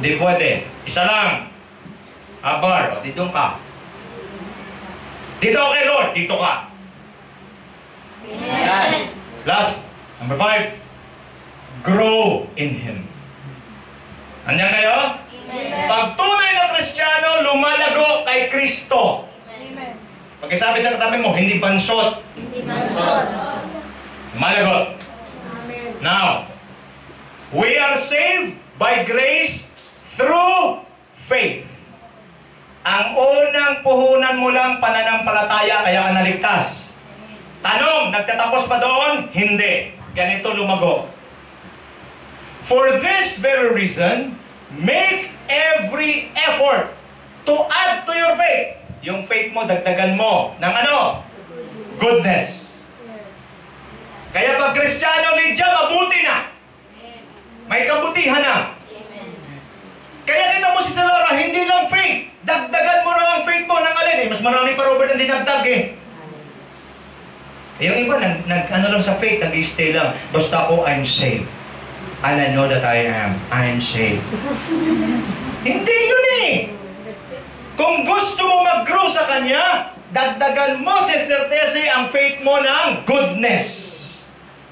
Hindi pwede. Isa lang. Bar, o, dito ka. Dito ako kay Lord, dito ka. Amen. Last, number 5, grow in Him. Andiyan kayo? Amen. Pag tunay na Kristiyano, lumalago kay Kristo. Amen. Pagkasabi sa katabi mo, hindi bansot, Hindi bansot. lumalago. Amen. Now, we are saved by grace through faith. Ang unang puhunan mo lang pananampalataya, kaya ka naligtas. Tanong, nagtatapos pa doon? Hindi. Ganito lumago. For this very reason, make every effort to add to your faith. Yung faith mo, dagdagan mo ng ano? Goodness. Yes. Kaya pag Kristiyano, medyo mabuti na. May kabutihan na. Amen. Kaya kita mo si Laura, hindi lang faith. Dagdagan mo na ang faith mo ng alin eh. Mas marami pa Robert ang dinagdag eh. Yung iba, ano lang sa faith, nag-stay lang. Basta ako, I'm saved. And I know that I'm saved. Hindi yun eh. Kung gusto mo mag-grow sa Kanya, dagdagan mo, Sister Tessie, ang faith mo ng goodness.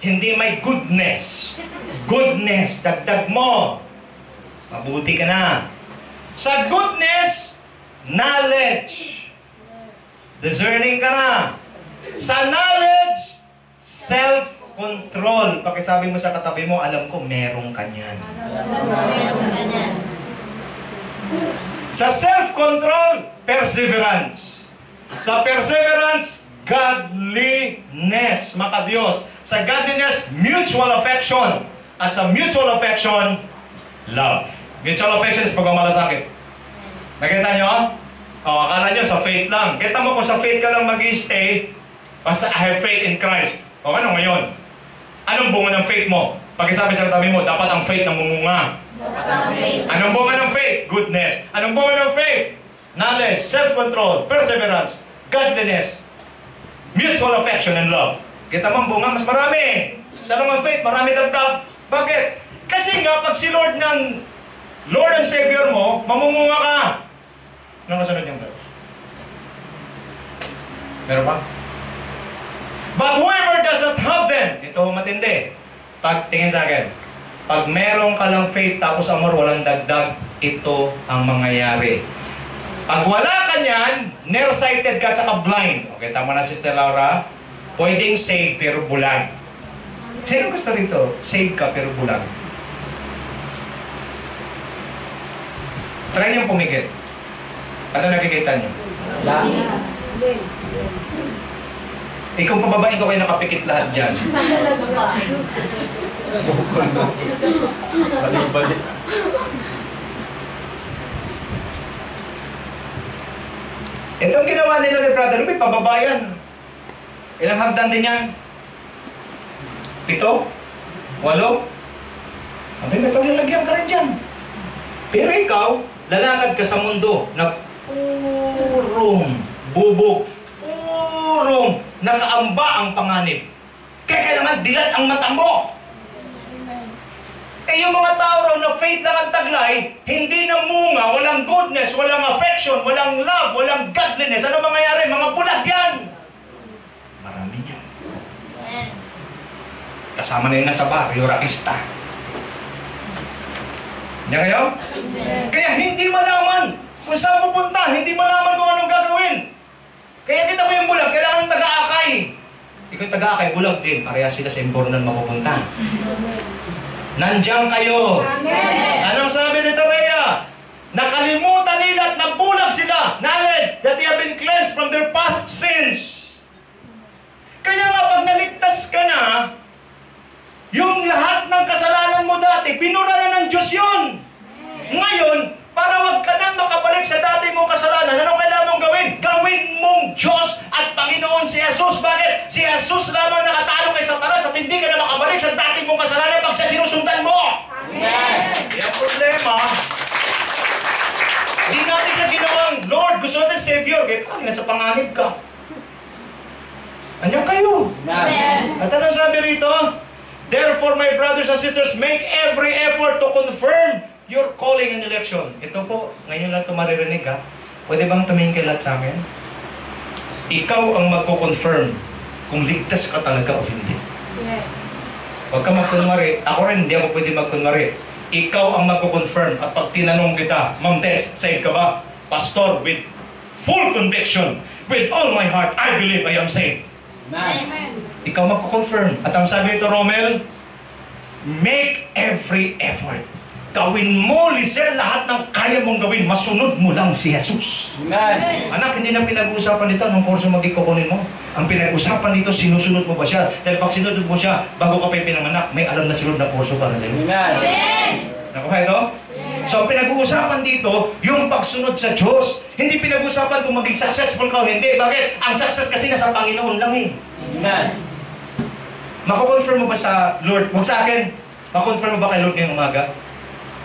Hindi may goodness. Goodness, dagdag mo. Mabuti ka na. Sa goodness, knowledge. Discerning ka na. Sa knowledge, self-control. Pakisabi mo sa katabi mo, alam ko, meron ka niyan. Meron ka niyan. Sa self-control, perseverance. Sa perseverance, godliness, maka-Diyos. Sa godliness, mutual affection. At sa mutual affection, love. Mutual affection is pagmamalasakit. Nakita nyo? O, akala nyo sa faith lang. Kita mo kung sa faith ka lang mag-stay, basta I have faith in Christ. O ano ngayon? Anong bunga ng faith mo? Pag-isabi sa katabi mo, dapat ang faith namumunga. Dapat ang faith. Anong bunga ng faith? Goodness. Anong bunga ng faith? Knowledge, self-control, perseverance, godliness, mutual affection, and love. Kita mo ang bunga, mas marami. Sa naman faith, marami dagdag. Bakit? Kasi nga, pag si Lord ng Lord and Savior mo, mamumunga ka. Anong kasunod yung verse? Meron pa? But whoever does not have them, ito matindi. Pag tingin sa akin, pag meron ka lang faith tapos amor, walang dagdag, ito ang mangyayari. Pag wala ka niyan, nearsighted ka tsaka blind. Okay, tama na Sister Laura. Pwedeng save pero bulag. Sino gusto rito? Save ka pero bulag. Try niyong pumikit. Ano nakikita niyo? Ikaw pababain ko kayo nakapikit lahat dyan. Balik-balik. Itong ginawa nila ni Brother Ruby, pababayan. Ilang hagdan din yan? 7? 8? Sabi, may paglalagyan ka rin dyan. Pero ikaw, lalakad ka sa mundo na purong bubog, purong nakaamba ang panganib. Kaya kailangan dilat ang mata mo. Eh yung mga tao raw na faith lang ang taglay, hindi namunga, walang goodness, walang affection, walang love, walang godliness. Ano mangyayari? Mga bulag yan. Marami yan. Amen. Kasama na yun na sa barrio, rakista. Diyan kayo? Kaya hindi malaman kung saan pupunta, hindi malaman kung anong gagawin. Kaya kita mo yung bulag, kailangan ng taga-akay. Ikaw yung taga-akay, bulag din. Parehas sila sa imbornan mapupunta. Nandiyan kayo. Amen. Anong sabi ni Rhea? Nakalimutan nila at nabulag sila. Knowledge that they have been cleansed from their past sins. Kaya nga pag naligtas ka na, yung lahat ng kasalanan mo dati, pinura na ng Diyos yun. Ngayon, para wag ka nang makabalik sa dati mong kasalanan, ano kailangan mong gawin? Gawin mong Diyos at Panginoon si Jesus. Bakit? Si Jesus lamang nakatalo kay Satanas at hindi ka na makabalik sa dati mong kasalanan pag siya sinusundan mo. Amen. Yung problema, hindi natin siya ginawang Lord, gusto natin Savior, kaya parang nasa panganib ka. Andiyan kayo. Amen. At anong sabi rito? Therefore, my brothers and sisters, make every effort to confirm your calling and election. Ito po, ngayon lang ito maririnig ha. Pwede bang tumingin kay lahat sa amin? Ikaw ang magko-confirm kung ligtas ka talaga o hindi. Yes. Huwag ka magkunwari. Ako rin, hindi ako pwede magkunwari. Ikaw ang magko-confirm. At pag tinanong kita, Ma'am Tess, saved ka ba? Pastor, with full conviction, with all my heart, I believe I am saved. Amen. Ikaw magko-confirm. At ang sabi nito, Romel, make every effort. Gawin mo, Lisel, lahat ng kaya mong gawin. Masunod mo lang si Jesus. Anak, hindi na pinag-uusapan dito anong kurso magkikukunin mo. Ang pinag-uusapan dito, sinusunod mo ba siya? Dahil pag sinunod mo siya, bago ka pa pinanganak, may alam na sunod na kurso para sa iyo. Amen. Nakuha ito? So, pinag-uusapan dito, yung pagsunod sa Diyos. Hindi pinag-uusapan kung maging successful ka o hindi. Bakit? Ang success kasi nasa Panginoon lang eh. Mako-confirm mo ba sa Lord? Huwag sa akin. Mako-confirm mo ba kay Lord ngayong umaga?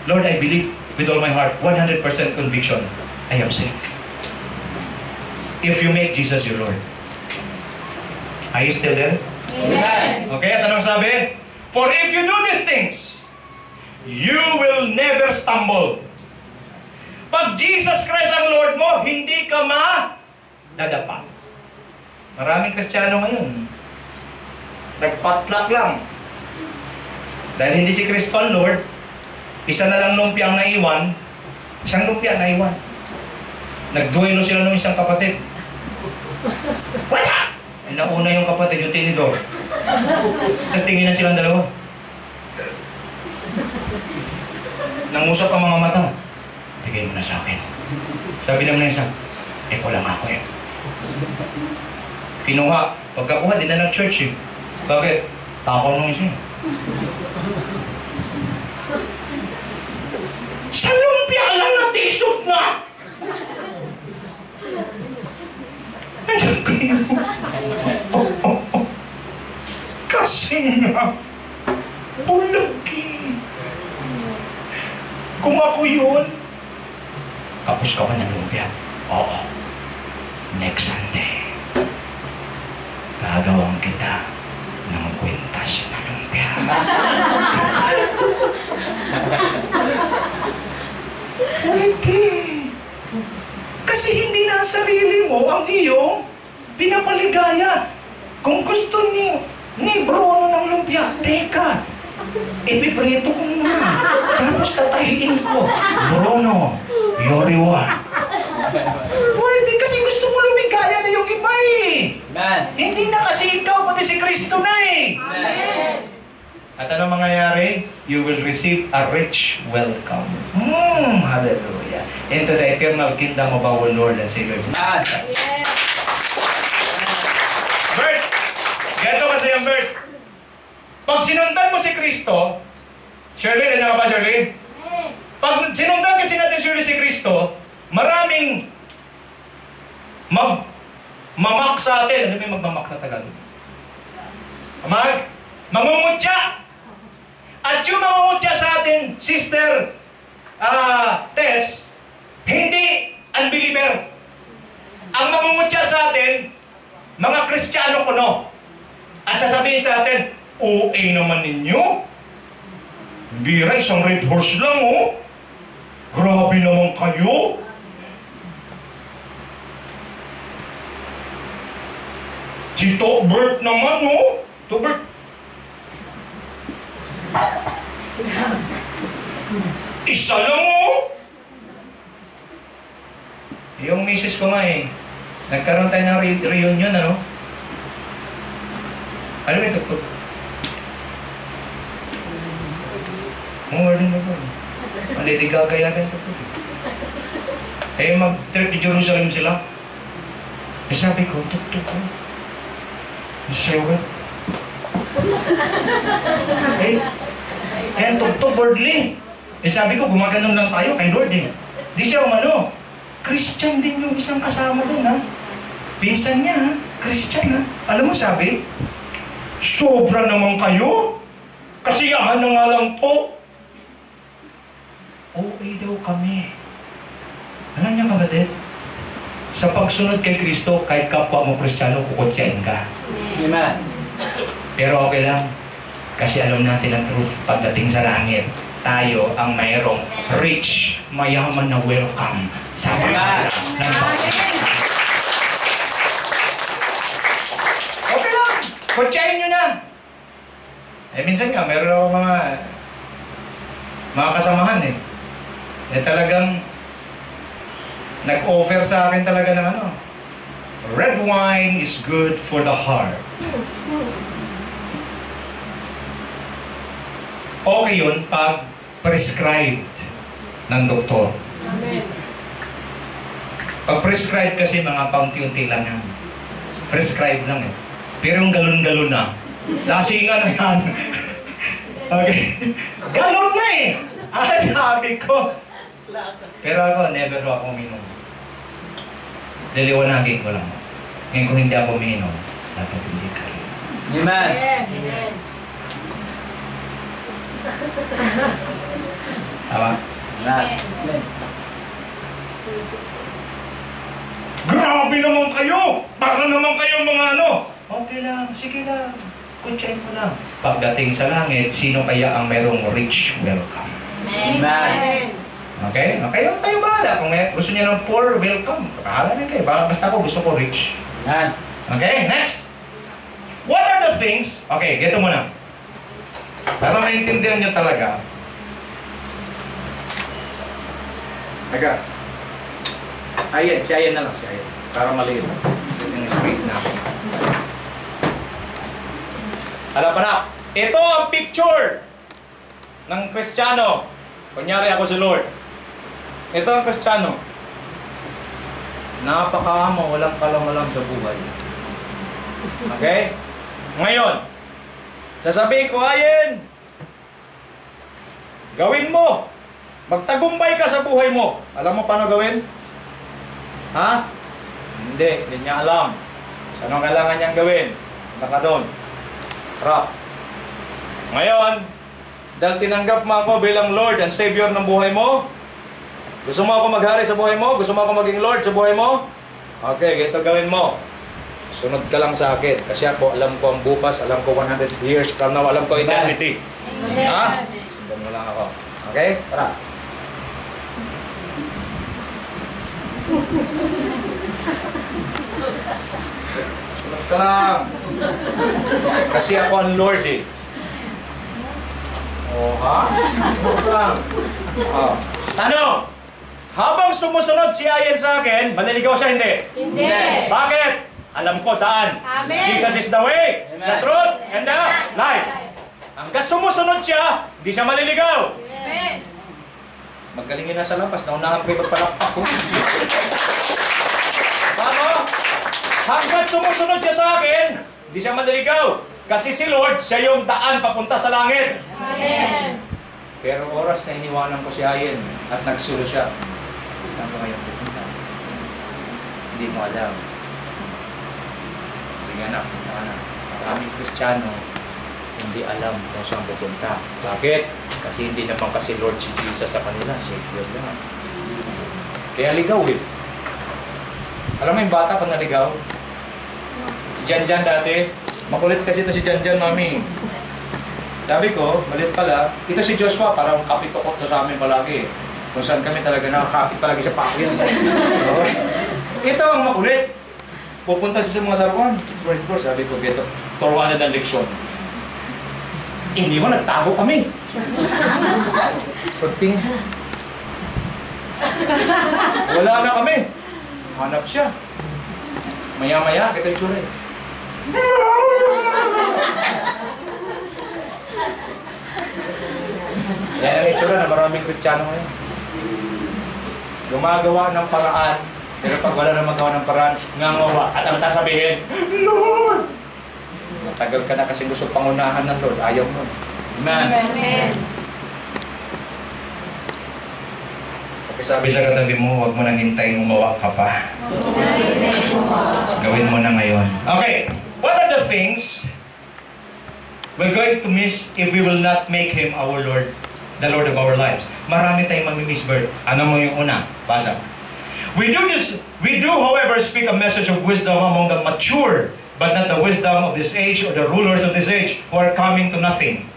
Lord, I believe with all my heart, 100% conviction, I am saved. If you make Jesus your Lord. Are you still there? Amen. Okay, at anong sabi? For if you do these things, you will never stumble. Pag Jesus Christ ang Lord mo, hindi ka madadapa. Maraming Kristiyano ngayon, nagpatlak lang. Dahil hindi si Kristo ang Lord, isa na lang lumpia ang naiwan, isang lumpia naiwan. Nagduelo sila ng isang kapatid. Wala! Nauna yung kapatid, yung tinidor. Tapos tinginan silang dalawa. Nangusap ang mga mata. Bigay mo na sa akin. Sabi naman na isa, ko lang ako eh. Kinuha. Pagkakuha, din na nag-church eh. Bakit? Takaw nung isa eh. Sa lumpia lang na t-shirt na! Andiyan kayo. Kasi nga, bulagi. Kung ako yun, kapos ka ba ng lumpia? Oo. Next Sunday, gagawang kita ng kwintas na lumpia. Pwede. Kasi hindi na sarili mo ang iyong pinapaligaya. Kung gusto ni bro ng lumpia, teka, ipiprito ko muna. Tapos tatahiin ko. Bruno, your reward. Pwede kasi gusto mo lumigaya na yung iba eh. Amen. Hindi na kasi ikaw, pati si Kristo na eh. Amen. At ano mangyayari? You will receive a rich welcome. Hallelujah. Into the eternal kingdom of our Lord and Savior. Bert! Ganito kasi yung Bert. Pag sinundan mo si Kristo, Shirley, nandiyan ka ba, Shirley? Pag sinundan kasi natin Shirley si Kristo, maraming mamak sa atin. Ano may magmamak na Tagalog? Mangungutya! At yung mangungutya sa atin, Sister Tess, hindi unbeliever. Ang mangungutya sa atin, mga Kristiyano kuno. At sasabihin sa atin, OA naman ninyo. Bira, isang red horse lang, oh. Grabe naman kayo. Si Tobert naman, oh. Tobert. Isa lang, oh. Yung misis ko nga eh, nagkaroon tayo ng reunion, ano? Alam mo ito, mga wording na ito. Malidi gagaya ito. Eh, mag-trip di Jerusalem sila. Eh, sabi ko, tuktok ko. Sayo ka. Eh, tuktok, wordly. Eh, sabi ko, gumaganon lang tayo kay Lord eh. Di siya umano. Christian din yung isang kasama doon, ha? Pinsan niya, ha? Christian, ha? Alam mo, sabi, sobra naman kayo. Kasiyahan na nga lang to. Okay daw kami. Alam niya, kapatid, Sa pagsunod kay Kristo, kahit kapwa mo Kristiyano, kukutyain ka. Amen. Pero okay lang. Kasi alam natin ang truth pagdating sa langit. Tayo ang mayroong rich, mayaman na welcome sa pagsala ng Panginoon. Okay lang. Kutyain nyo na. Eh minsan nga, meron ako mga kasamahan eh. Na talagang nag-offer sa akin talaga ng ano. Red wine is good for the heart. Okay yun pag prescribed ng doktor. Pag prescribed kasi mga paunti-unti lang yan. Prescribed lang eh. Pero yung galon-galon na, lasingan na yan. Okay. Galon na eh! Sabi ko. Pero ako, never ako uminom. Liliwanagin ko lang. Ngayon kung hindi ako uminom, dapat hindi ka rin. Amen. Yes. Tama? Amen. Grabe naman kayo! Para naman kayo mga ano! Okay lang, sige lang. Kuntsahin mo lang. Pagdating sa langit, sino kaya ang merong rich welcome? Amen. Okay? Okay, tayo bahala. Kung gusto niya ng poor, welcome. Bahala na kayo. Basta ako gusto ko rich. Amen. Okay, next. What are the things? Okay, geto muna. Para maintindihan nyo talaga. Aga. Ayan, si Ayan na lang. Si Ayan. Para maliit. Ito yung space namin. Alam pa na. Ito ang picture ng Kristiyano. Kunyari ako si Lord. Ito ang Kristiyano. Napakaamo, walang kalam-alam sa buhay. Okay? Ngayon, sasabihin ko, Ayen, gawin mo. Magtagumpay ka sa buhay mo. Alam mo paano gawin? Ha? Hindi niya alam. So, anong kailangan niyang gawin? Punta ka doon. Rap. Ngayon, dahil tinanggap mo ako bilang Lord and Savior ng buhay mo, gusto mo ako maghari sa buhay mo? Gusto mo ako maging Lord sa buhay mo? Okay, ito gawin mo. Sunod ka lang sa akin. Kasi ako, alam ko ang bukas, alam ko 100 years from now, alam ko eternity. Ha? Sundan mo lang ako. Okay? Tara. Sunod ka lang. Kasi ako ang Lord eh. Oh, ha? Sunod ka lang. Oh. Tanong! Habang sumusunod si Ayen sa akin, maniligaw siya hindi? Hindi. Bakit? Alam ko daan. Amen. Jesus is the way, the Amen. truth, and the life. Hanggat sumusunod siya, hindi siya maliligaw. Yes. Maggalingin na sa labas, naunahan ko yung magpalakpak ko. Paano? Hanggat sumusunod siya sa akin, hindi siya maliligaw. Kasi si Lord, siya yung daan papunta sa langit. Amen. Pero oras na iniwanan ko si Ayen at nagsulo siya. Saan ko ngayon pupunta? Hindi mo alam. Sige anak, punta ka na. Maraming Kristiyano hindi alam kung saan pupunta. Bakit? Kasi hindi naman kasi Lord si Jesus sa kanila. Savior lang. Kaya ligaw eh. Alam mo yung bata pag naligaw? Si Janjan dati. Makulit kasi ito si Janjan, mami. Sabi ko, malit pala, ito si Joshua, parang kapitukot na sa amin palagi. Kung saan kami talaga nakakapit palagi sa pakyan. Ito ang makulit. Pupunta siya sa mga laruan. Sabi ko, geto, turuan na ng leksyon. Hindi mo, nagtago kami. Pagtingin. Wala na kami. Hanap siya. Maya-maya, kita yung tsura eh. Yan ang itsura na maraming Kristiyano ngayon. Gumagawa ng paraan, pero pag wala na magawa ng paraan, ngangawa. At ang sasabihin, Lord! Matagal ka na kasi gusto pangunahan ng Lord. Ayaw mo. Amen. Amen. Sabi sa katabi mo, huwag mo nang hintayin umawa ka pa. Gawin mo na ngayon. Okay, what are the things we're going to miss if we will not make Him our Lord, the Lord of our lives? Marami tayong mamimiss, Bert. Ano mo yung una? Basa. We do, however, speak a message of wisdom among the mature, but not the wisdom of this age or the rulers of this age who are coming to nothing.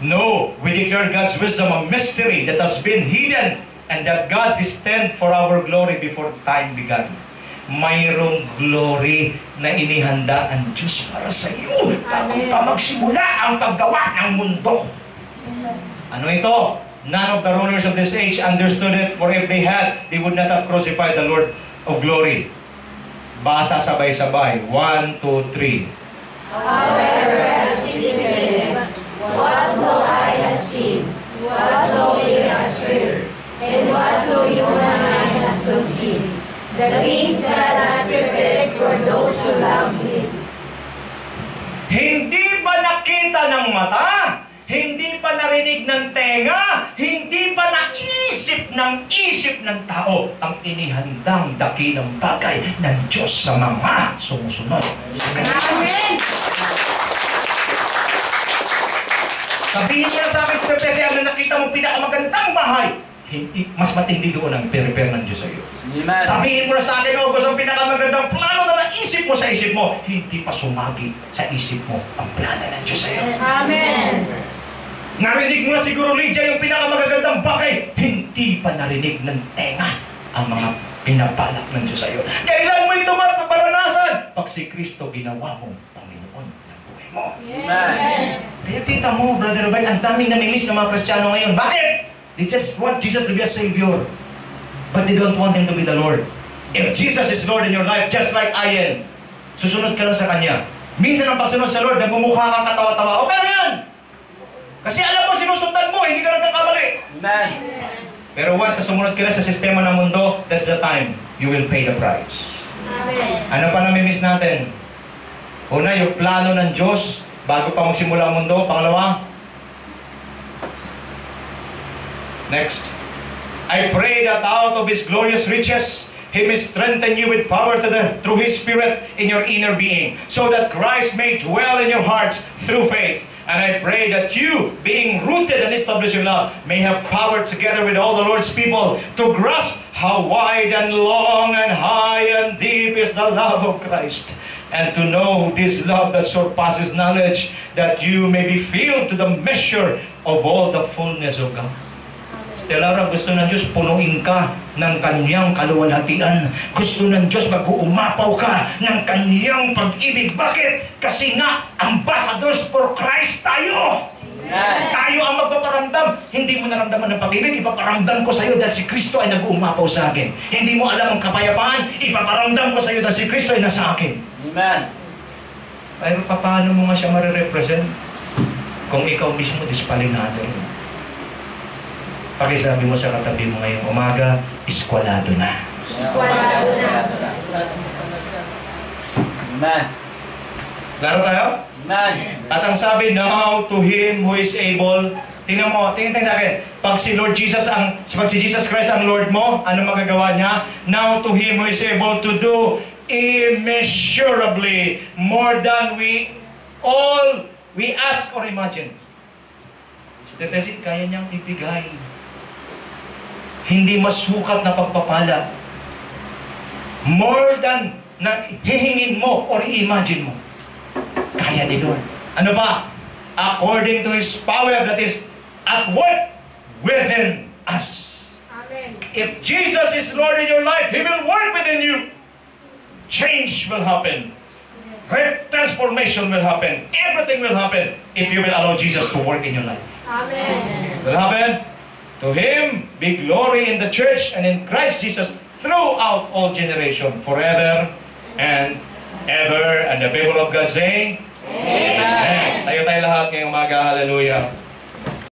No, we declare God's wisdom a mystery that has been hidden and that God destined for our glory before time began. Mayroong glory na inihanda ang Diyos para sa iyo bago pa magsimula ang paggawa ng mundo. Ano ito? None of the rulers of this age understood it, for if they had, they would not have crucified the Lord of glory. Basa sabay-sabay. 1, 2, 3. However, as it is written, what no eye has seen, what no ear has heard, and what no human mind has conceived, the things God has prepared for those who love Him. Hindi ba nakita ng mata? Hindi pa narinig ng tenga? Hindi pa naisip ng tao ang inihandang dakilang bagay ng Diyos sa mga sumusunod? Amen! Sabihin niya sa akin, Sister Tessie, ano nakita mo pinakamagandang bahay? Hindi, mas matindi doon ang prepare ng Diyos sa iyo. Amen. Sabihin mo na sa akin, August, ang pinakamagandang plano na naisip mo sa isip mo, hindi pa sumagi sa isip mo ang plano ng Diyos sa iyo. Amen! Narinig mo na siguro, Lydia, yung pinakamagandang bagay, hindi pa narinig ng tenga ang mga pinabalak ng Diyos sa iyo. Kailan mo ito maranasan? Pag si Kristo ginawa mo Panginoon ng buhay mo. Amen. Kaya kita mo, Brother Robert, ang daming namimiss ng mga Kristiyano ngayon. Bakit? They just want Jesus to be a Savior, but they don't want Him to be the Lord. If Jesus is Lord in your life, just like I am, susunod ka lang sa Kanya. Minsan ang pagsunod sa Lord, nagmumukha kang katawa-tawa. Okay lang yan! Kasi alam mo, sinusundan mo, hindi ka nagkakamali. Amen. Pero once sa sumunod ka na sa sistema ng mundo, that's the time you will pay the price. Amen! Ano pa namimiss natin? Una, yung plano ng Diyos bago pa magsimula ang mundo. Pangalawa, next, I pray that out of His glorious riches, He may strengthen you with power through His Spirit in your inner being, so that Christ may dwell in your hearts through faith. And I pray that you, being rooted and established in love, may have power together with all the Lord's people to grasp how wide and long and high and deep is the love of Christ, and to know this love that surpasses knowledge, that you may be filled to the measure of all the fullness of God. Stellara, gusto ng Diyos punuin ka ng Kanyang kaluwalhatian. Gusto ng Diyos mag-uumapaw ka ng Kanyang pag-ibig. Bakit? Kasi nga, ambassadors for Christ tayo. Amen. Tayo ang magpaparamdam. Hindi mo naramdaman ng pag-ibig, ipaparamdam ko sa iyo dahil si Kristo ay nag-uumapaw sa akin. Hindi mo alam ang kapayapaan, ipaparamdam ko sa iyo dahil si Kristo ay nasa akin. Amen. Pero paano mo nga siya marirepresent kung ikaw mismo dispalinado rin? Pakisabi mo sa katabi mo ngayong umaga, eskwalado na. Eskwalado na. Amen. Klaro tayo? Amen. At ang sabi, now to Him who is able, tingnan mo, tingnan sa akin, pag si Jesus Christ ang Lord mo, ano magagawa niya? Now to Him who is able to do immeasurably more than we ask or imagine. Statistic, kaya niyang ibigay. Hindi masukat na pagpapala. More than na hihingin mo or imagine mo. Kaya ni Lord. Ano ba? According to His power that is at work within us. Amen. If Jesus is Lord in your life, He will work within you. Change will happen. Transformation will happen. Everything will happen if you will allow Jesus to work in your life. Amen. Will happen. To Him be glory in the church and in Christ Jesus throughout all generation, forever and ever. And the people of God say, Amen. Tayo lahat ngayong umaga. Hallelujah.